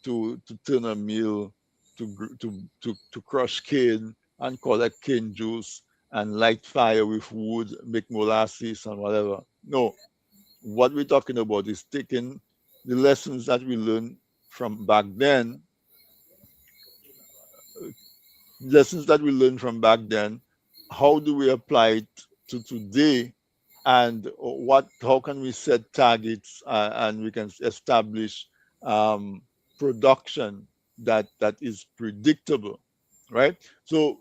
S1: to turn a mill, to crush cane and collect cane juice and light fire with wood, make molasses and whatever. No, what we're talking about is taking the lessons that we learned from back then, how do we apply it to today, and how can we set targets, and we can establish um, production that is predictable, right? So,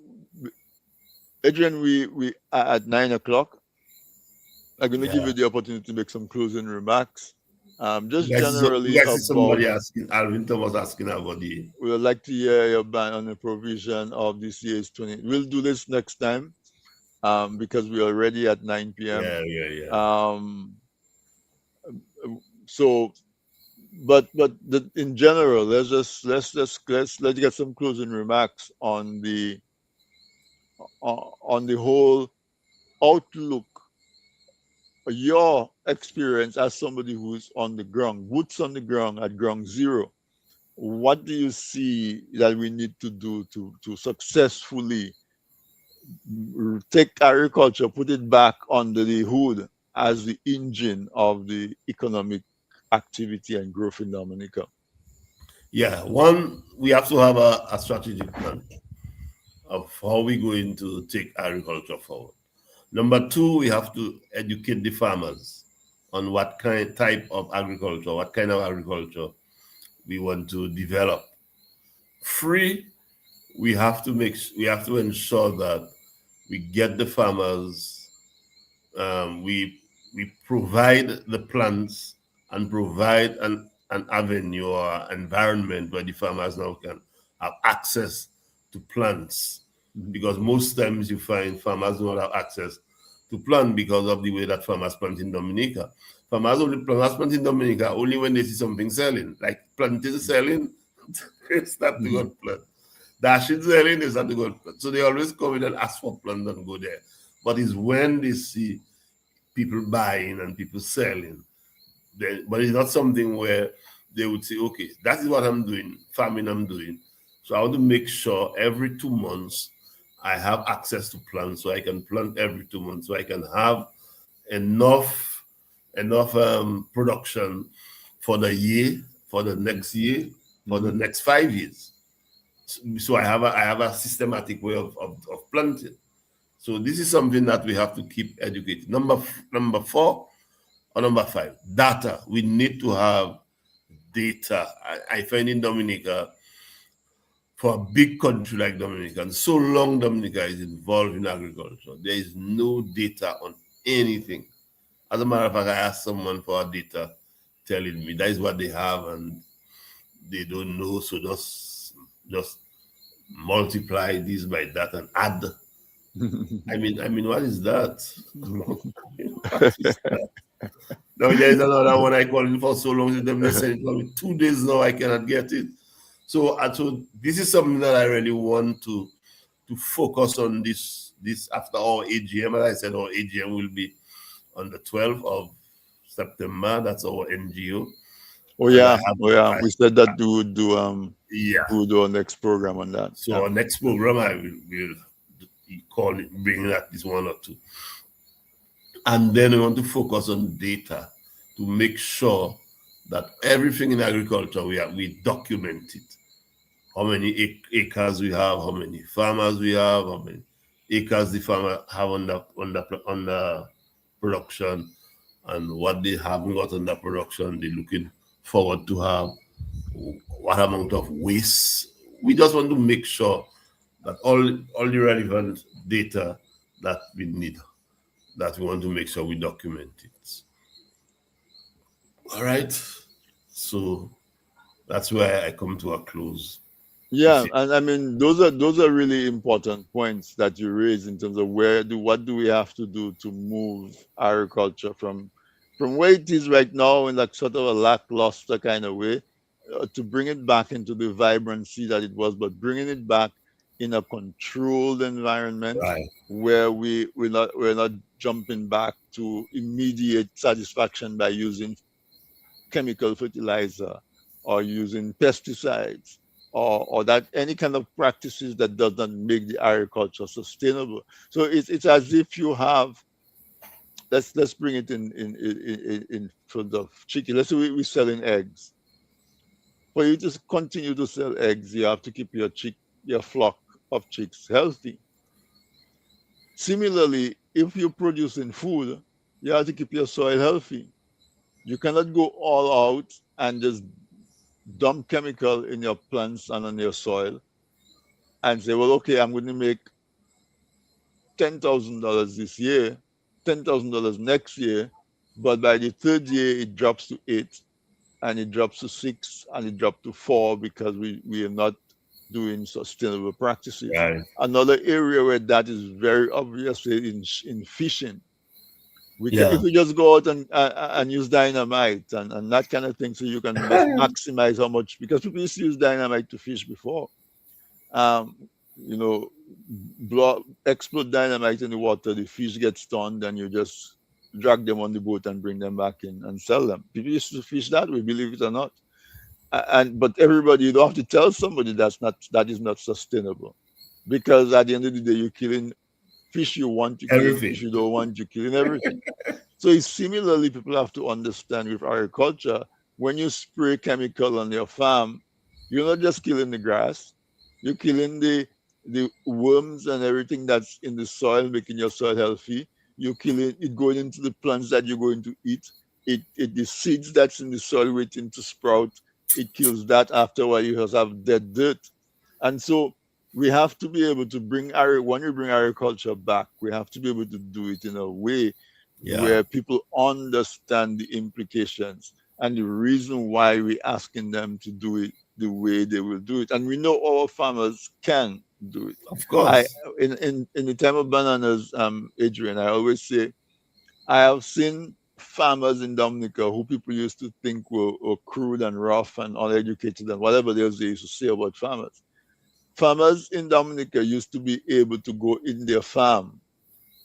S1: Adrian, we are at 9 o'clock. I'm going to give
S2: yeah.
S1: you the opportunity to make some closing remarks, just
S2: You
S1: generally
S2: guys see
S1: about.
S2: somebody asking, Alvin Thomas asking about the.
S1: We would like to hear your ban on the provision of this year's 20. We'll do this next time, because we're already at 9 p.m.
S2: Yeah, yeah, yeah.
S1: Um, so, in general, let's get some closing remarks on the whole outlook, your experience as somebody who's on the ground, boots on the ground at ground zero. What do you see that we need to do to successfully take agriculture, put it back under the hood as the engine of the economic activity and growth in Dominica?
S2: Yeah, one, we have to have a strategic plan of how we're going to take agriculture forward. Number two, we have to educate the farmers on what kind type of agriculture, what kind of agriculture we want to develop. Three, we have to ensure that we get the farmers, we provide the plants and provide an avenue or environment where the farmers now can have access to plants,
S1: Mhm.
S2: because most times you find farmers don't have access to plant because of the way that farmers plant in Dominica. Farmers plant in Dominica only when they see something selling, like planting selling, it's not to
S1: Mhm.
S2: go plant. Dashing selling is not the good. So they always come in and ask for plant and go there. But it's when they see people buying and people selling, then, but it's not something where they would say, okay, that is what I'm doing, farming I'm doing. So I want to make sure every 2 months I have access to plants so I can plant every 2 months so I can have enough production for the year, for the next year, for the next 5 years. So I have a systematic way of planting. So this is something that we have to keep educating. Number 4 or number 5, data. We need to have data. I find in Dominica, for a big country like Dominica, and so long Dominica is involved in agriculture, there is no data on anything. As a matter of fact, I asked someone for data, telling me that is what they have, and they don't know. So just multiply this by that and add. I mean, what is that? What is that? Now there is another one I called for so long. Them they sent it for me 2 days now. I cannot get it. So this is something that I really want to focus on this after our AGM. As I said, our AGM will be on the 12th of September. That's our NGO.
S1: Oh
S2: And
S1: yeah, oh yeah. We said that we would do
S2: yeah.
S1: we would do our next program on that.
S2: So
S1: Yeah.
S2: our next program, I will call it, bring at least 1 or 2. And then we want to focus on data to make sure that everything in agriculture we document it. How many acres we have, how many farmers we have, how many acres the farmer have under production, and what they haven't got under production, they're looking forward to have, what amount of waste. We just want to make sure that all the relevant data that we need, that we want to make sure we document it. All right. So that's where I come to a close.
S1: Yeah, and I mean those are really important points that you raise in terms of what do we have to do to move agriculture from where it is right now in like sort of a lackluster kind of way, to bring it back into the vibrancy that it was, but bringing it back in a controlled environment
S2: Right.
S1: where we're not jumping back to immediate satisfaction by using chemical fertilizer or using pesticides, or that any kind of practices that does not make the agriculture sustainable. So it's as if you have, let's bring it in front of chicken. Let's say we're selling eggs. For you to continue to sell eggs, you have to keep your flock of chicks healthy. Similarly, if you're producing food, you have to keep your soil healthy. You cannot go all out and just dump chemical in your plants and on your soil and say, well, okay, I'm going to make $10,000 this year, $10,000 next year, but by the third year it drops to 8, and it drops to 6, and it drops to 4 because we are not doing sustainable practices.
S2: Right.
S1: Another area where that is very obvious is in fishing.
S2: Yeah.
S1: If we just go out and use dynamite and that kind of thing, so you can maximize how much, because people used to use dynamite to fish before. Um, you know, explode dynamite in the water, the fish get stunned, and you just drag them on the boat and bring them back in and sell them. People used to fish that way, believe it or not. But everybody, you don't have to tell somebody that is not sustainable, because at the end of the day, you're killing fish you want, you're killing
S2: Everything.
S1: fish you don't want, you're killing everything. So it's similarly, people have to understand with agriculture, when you spray chemical on your farm, you're not just killing the grass, you're killing the worms and everything that's in the soil, making your soil healthy. You're killing it, going into the plants that you're going to eat. The seeds that's in the soil waiting to sprout, it kills that. After a while, you just have dead dirt. And so we have to be able to when we bring agriculture back, we have to be able to do it in a way where people understand the implications and the reason why we're asking them to do it the way they will do it. And we know our farmers can do it.
S2: Of course.
S1: In the time of bananas, Adrian, I always say I have seen farmers in Dominica who people used to think were crude and rough and uneducated and whatever else they used to say about farmers. Farmers in Dominica used to be able to go in their farm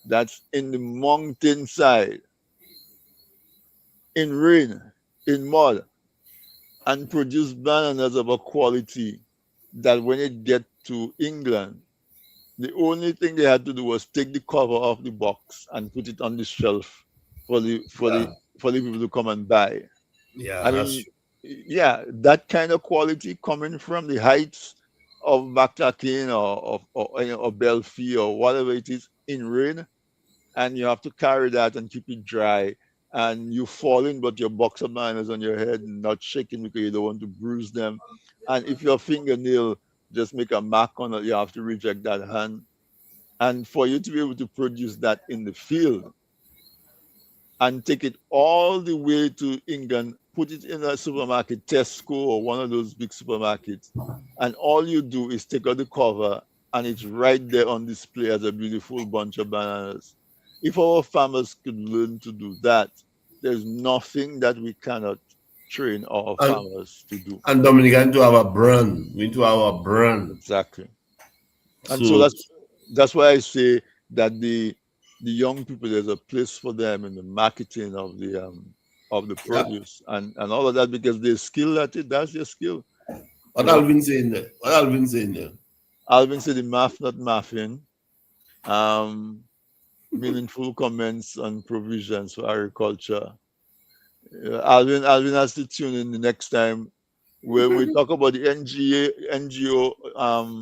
S1: that's in the mountainside, in rain, in mud, and produce bananas of a quality that when it get to England, the only thing they had to do was take the cover off the box and put it on the shelf for the for the
S2: Yeah,
S1: for the people to come and buy.
S2: yeah,
S1: I
S2: that's
S1: mean,
S2: true.
S1: yeah, that kind of quality coming from the heights of Bactakin or Belfi or whatever it is in rain, and you have to carry that and keep it dry. And you falling, but your boxer man is on your head, not shaking because you don't want to bruise them. And if your fingernail just make a mark on it, you have to reject that hand. And for you to be able to produce that in the field and take it all the way to England, put it in a supermarket, Tesco or one of those big supermarkets, and all you do is take out the cover and it's right there on display as a beautiful bunch of bananas. If our farmers could learn to do that, there's nothing that we cannot train our
S2: And
S1: farmers to do.
S2: and Dominican to have a brand. We need to have a brand.
S1: Exactly. And so
S2: So
S1: that's why I say that the young people, there's a place for them in the marketing of the
S2: yeah,
S1: produce and all of that because they're skilled at it. That's their skill,
S2: what
S1: you know.
S2: Alvin saying there? What Alvin saying there?
S1: Alvin said the math not mathing. Um, Meaningful comments on provisions for agriculture. Alvin has to tune in the next time when we talk about the NGO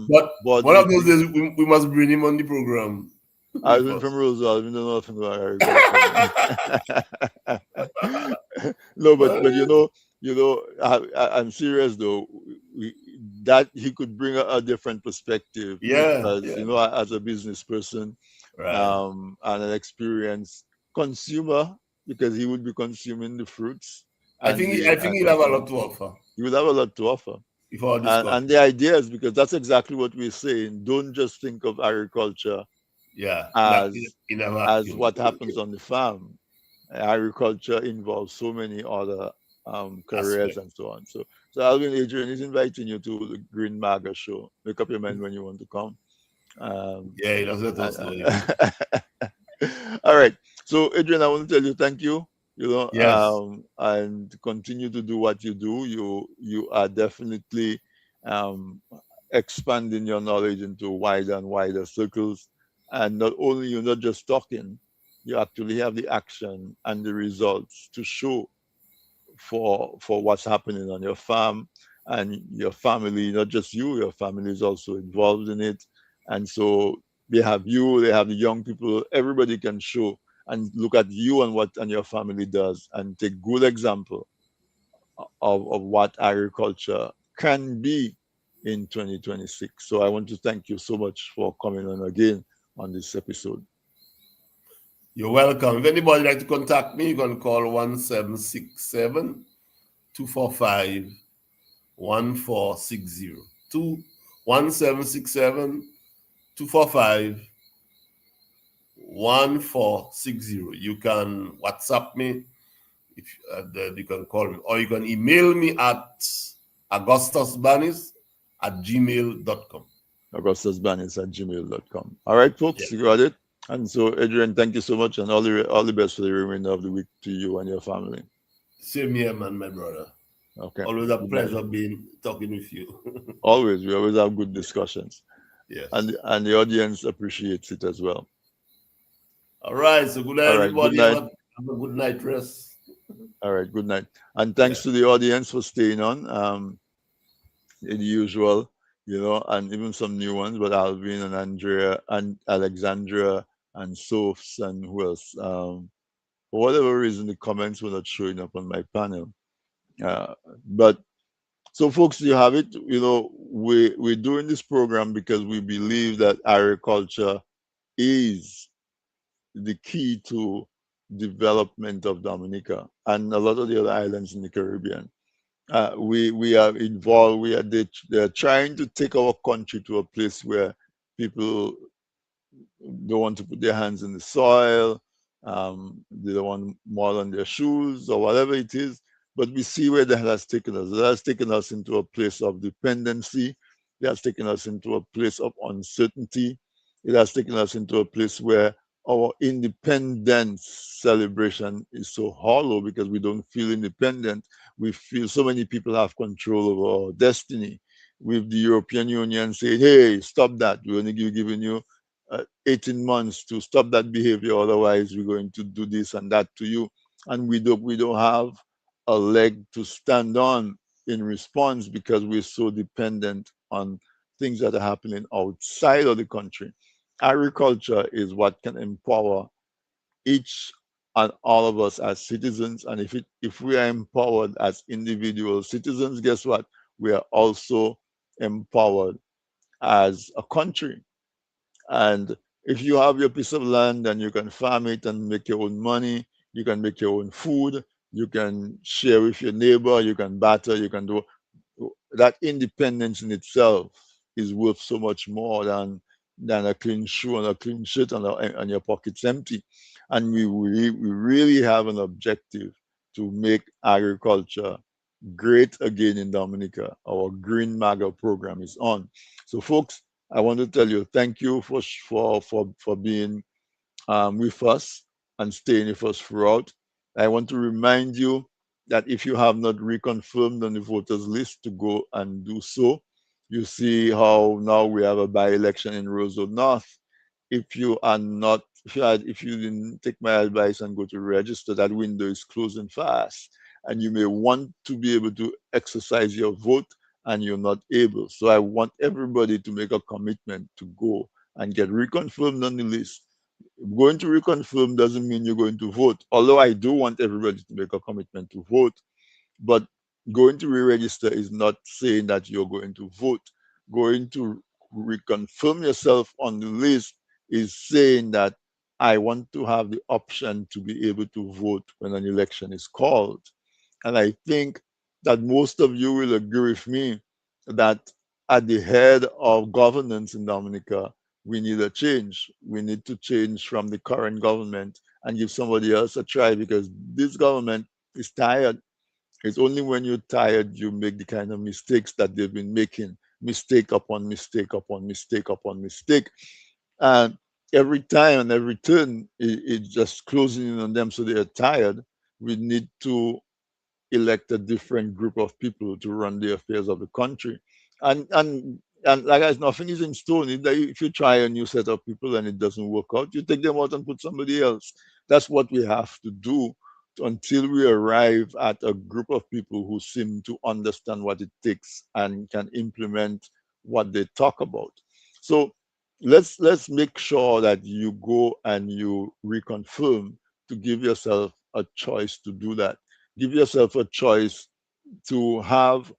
S2: But
S1: board
S2: one of those
S1: meeting.
S2: days we must bring him on the program with
S1: Alvin from
S2: us.
S1: Rosal, Alvin don't know nothing about agriculture, man. No, but I'm serious though. We, that he could bring a different perspective
S2: Yeah,
S1: because
S2: yeah.
S1: as a business person,
S2: Right.
S1: and an experienced consumer, because he would be consuming the fruits
S2: I think
S1: and
S2: he'll have a lot to offer
S1: he would have a lot to offer.
S2: if our
S1: And
S2: discussion.
S1: the ideas, because that's exactly what we're saying. Don't just think of agriculture
S2: Yeah, that
S1: as
S2: in a
S1: as
S2: vacuum.
S1: what happens on the farm. Agriculture involves so many other careers
S2: Aspect.
S1: and so on. So Alvin Adrian is inviting you to the Green Maga show. Make up your mind when you want to come. Um,
S2: Yeah, he does let
S1: and-
S2: us know. If he,
S1: all right. So Adrian, I want to tell you thank you.
S2: yes.
S1: And continue to do what you do. You are definitely um, expanding your knowledge into wider and wider circles. And not only you're not just talking, you actually have the action and the results to show for what's happening on your farm and your family. Not just you, your family is also involved in it. And so they have the young people, everybody can show and look at you and what and your family does and take good example of what agriculture can be in 2026. So I want to thank you so much for coming on again on this episode.
S2: You're welcome. If anybody like to contact me, you can call 1767-245-1460. 1767-245-1460. You can WhatsApp me, if then you can call me, or you can email me at augustusbanis@gmail.com.
S1: augustusbanis@gmail.com. All right,
S2: Yeah.
S1: folks, you got it. And so, Adrian, thank you so much, and all the best for the remainder of the week to you and your family.
S2: Same here, man, my brother.
S1: Okay,
S2: Always a
S1: good night.
S2: pleasure being talking with you.
S1: Always, we always have good discussions,
S2: Yes.
S1: and the audience appreciates it as well.
S2: All right. So good night,
S1: All right, good
S2: everybody.
S1: night.
S2: Have a good night rest.
S1: All right, good night. And
S2: Yeah.
S1: thanks to the audience for staying on. The usual, and even some new ones, but Alvin and Andrea and Alexandra and Sophs and who else? For whatever reason, the comments were not showing up on my panel. Uh, but so, folks, you have it. We're doing this program because we believe that agriculture is the key to development of Dominica and a lot of the other islands in the Caribbean. We are involved. They're trying to take our country to a place where people don't want to put their hands in the soil. They don't want mud on their shoes or whatever it is. But we see where that has taken us. That has taken us into a place of dependency It has taken us into a place of uncertainty. It has taken us into a place where our independence celebration is so hollow because we don't feel independent. We feel so many people have control over our destiny. With the European Union saying, hey, stop that. We're only giving you 18 months to stop that behavior. Otherwise, we're going to do this and that to you. And we don't have a leg to stand on in response because we're so dependent on things that are happening outside of the country. Agriculture is what can empower each and all of us as citizens. And if we are empowered as individual citizens, guess what? We are also empowered as a country. And if you have your piece of land and you can farm it and make your own money, you can make your own food, you can share with your neighbor, you can barter, you can do that. Independence in itself is worth so much more than a clean shoe and a clean shirt and your pockets empty. And we really have an objective to make agriculture great again in Dominica. Our Green MAGA program is on. So, folks, I want to tell you thank you for being with us and staying with us throughout. I want to remind you that if you have not reconfirmed on the voters list, to go and do so. You see how now we have a by-election in Roseau North. If you are not, if you didn't take my advice and go to register, that window is closing fast, and you may want to be able to exercise your vote, and you're not able. So I want everybody to make a commitment to go and get reconfirmed on the list. Going to reconfirm doesn't mean you're going to vote, although I do want everybody to make a commitment to vote. But going to re-register is not saying that you're going to vote. Going to reconfirm yourself on the list is saying that I want to have the option to be able to vote when an election is called. And I think that most of you will agree with me that at the head of governance in Dominica, we need a change. We need to change from the current government and give somebody else a try because this government is tired. It's only when you're tired you make the kind of mistakes that they've been making, mistake upon mistake upon mistake upon mistake. And every time and every turn, it's just closing in on them so they're tired. We need to elect a different group of people to run the affairs of the country. And like I said, nothing is in stone. If you try a new set of people and it doesn't work out, you take them out and put somebody else. That's what we have to do until we arrive at a group of people who seem to understand what it takes and can implement what they talk about. So let's make sure that you go and you reconfirm to give yourself a choice to do that. Give yourself a choice to have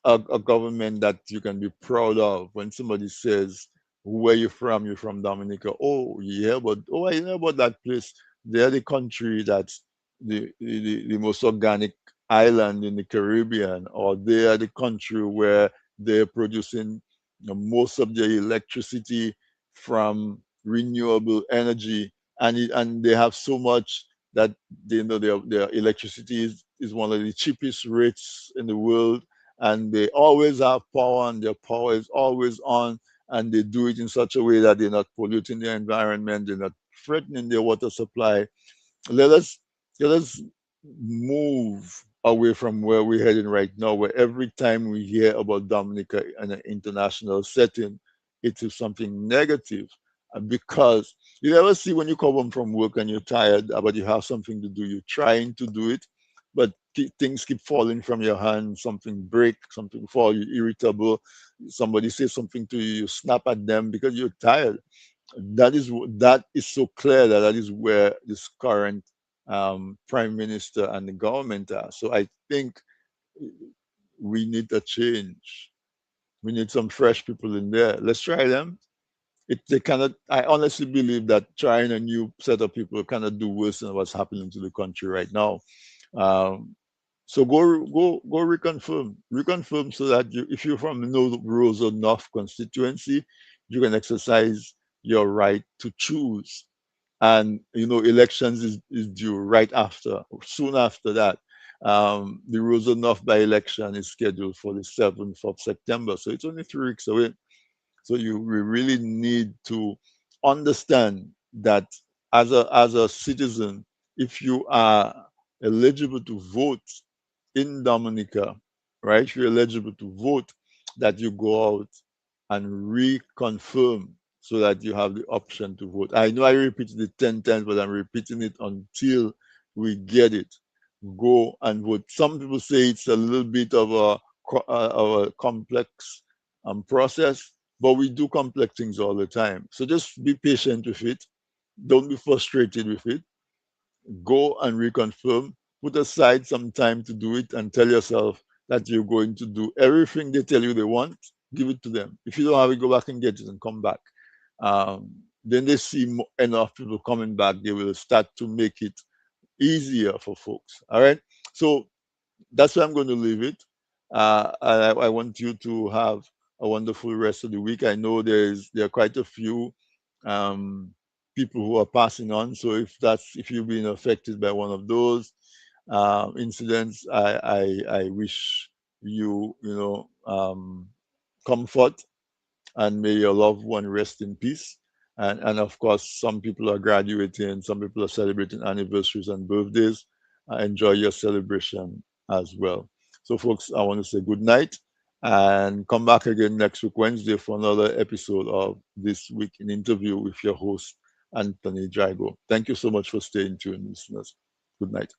S1: a government that you can be proud of. When somebody says, where you from? You're from Dominica. Oh, yeah, but oh, I know about that place. They're the country that's the most organic island in the Caribbean, or they are the country where they're producing most of their electricity from renewable energy, and they have so much that they know their electricity is one of the cheapest rates in the world, and they always have power and their power is always on, and they do it in such a way that they're not polluting the environment, they're not threatening their water supply. Let us let us move away from where we're heading right now, where every time we hear about Dominica in an international setting, it is something negative. Because you never see when you come home from work and you're tired, but you have something to do, you're trying to do it, but things keep falling from your hand, something break, something fall, you're irritable, somebody says something to you, you snap at them because you're tired. That is so clear that that is where this current prime minister and the government are. So I think we need a change. We need some fresh people in there. Let's try them. They cannot. I honestly believe that trying a new set of people cannot do worse than what's happening to the country right now. Um, so go reconfirm so that if you're from the North Rosa North constituency, you can exercise your right to choose. And elections is due right after, soon after that. The Rosenhoff by-election is scheduled for the 7th of September, so it's only 3 weeks away. So we really need to understand that as a citizen, if you are eligible to vote in Dominica, right? If you're eligible to vote, that you go out and reconfirm so that you have the option to vote. I know I repeated it 10 times, but I'm repeating it until we get it. Go and vote. Some people say it's a little bit of a complex process, but we do complex things all the time. So just be patient with it. Don't be frustrated with it. Go and reconfirm. Put aside some time to do it and tell yourself that you're going to do everything they tell you they want. Give it to them. If you don't have it, go back and get it and come back. Um, then they see enough people coming back, they will start to make it easier for folks. All right. So that's where I'm going to leave it. I want you to have a wonderful rest of the week. I know there are quite a few um, people who are passing on. So if you've been affected by one of those incidents, I wish you comfort, and may your loved one rest in peace. And of course, some people are graduating, some people are celebrating anniversaries and birthdays. Enjoy your celebration as well. So, folks, I want to say good night and come back again next week, Wednesday, for another episode of This Week in Interview with your host, Anthony Drago. Thank you so much for staying tuned, listeners. Good night.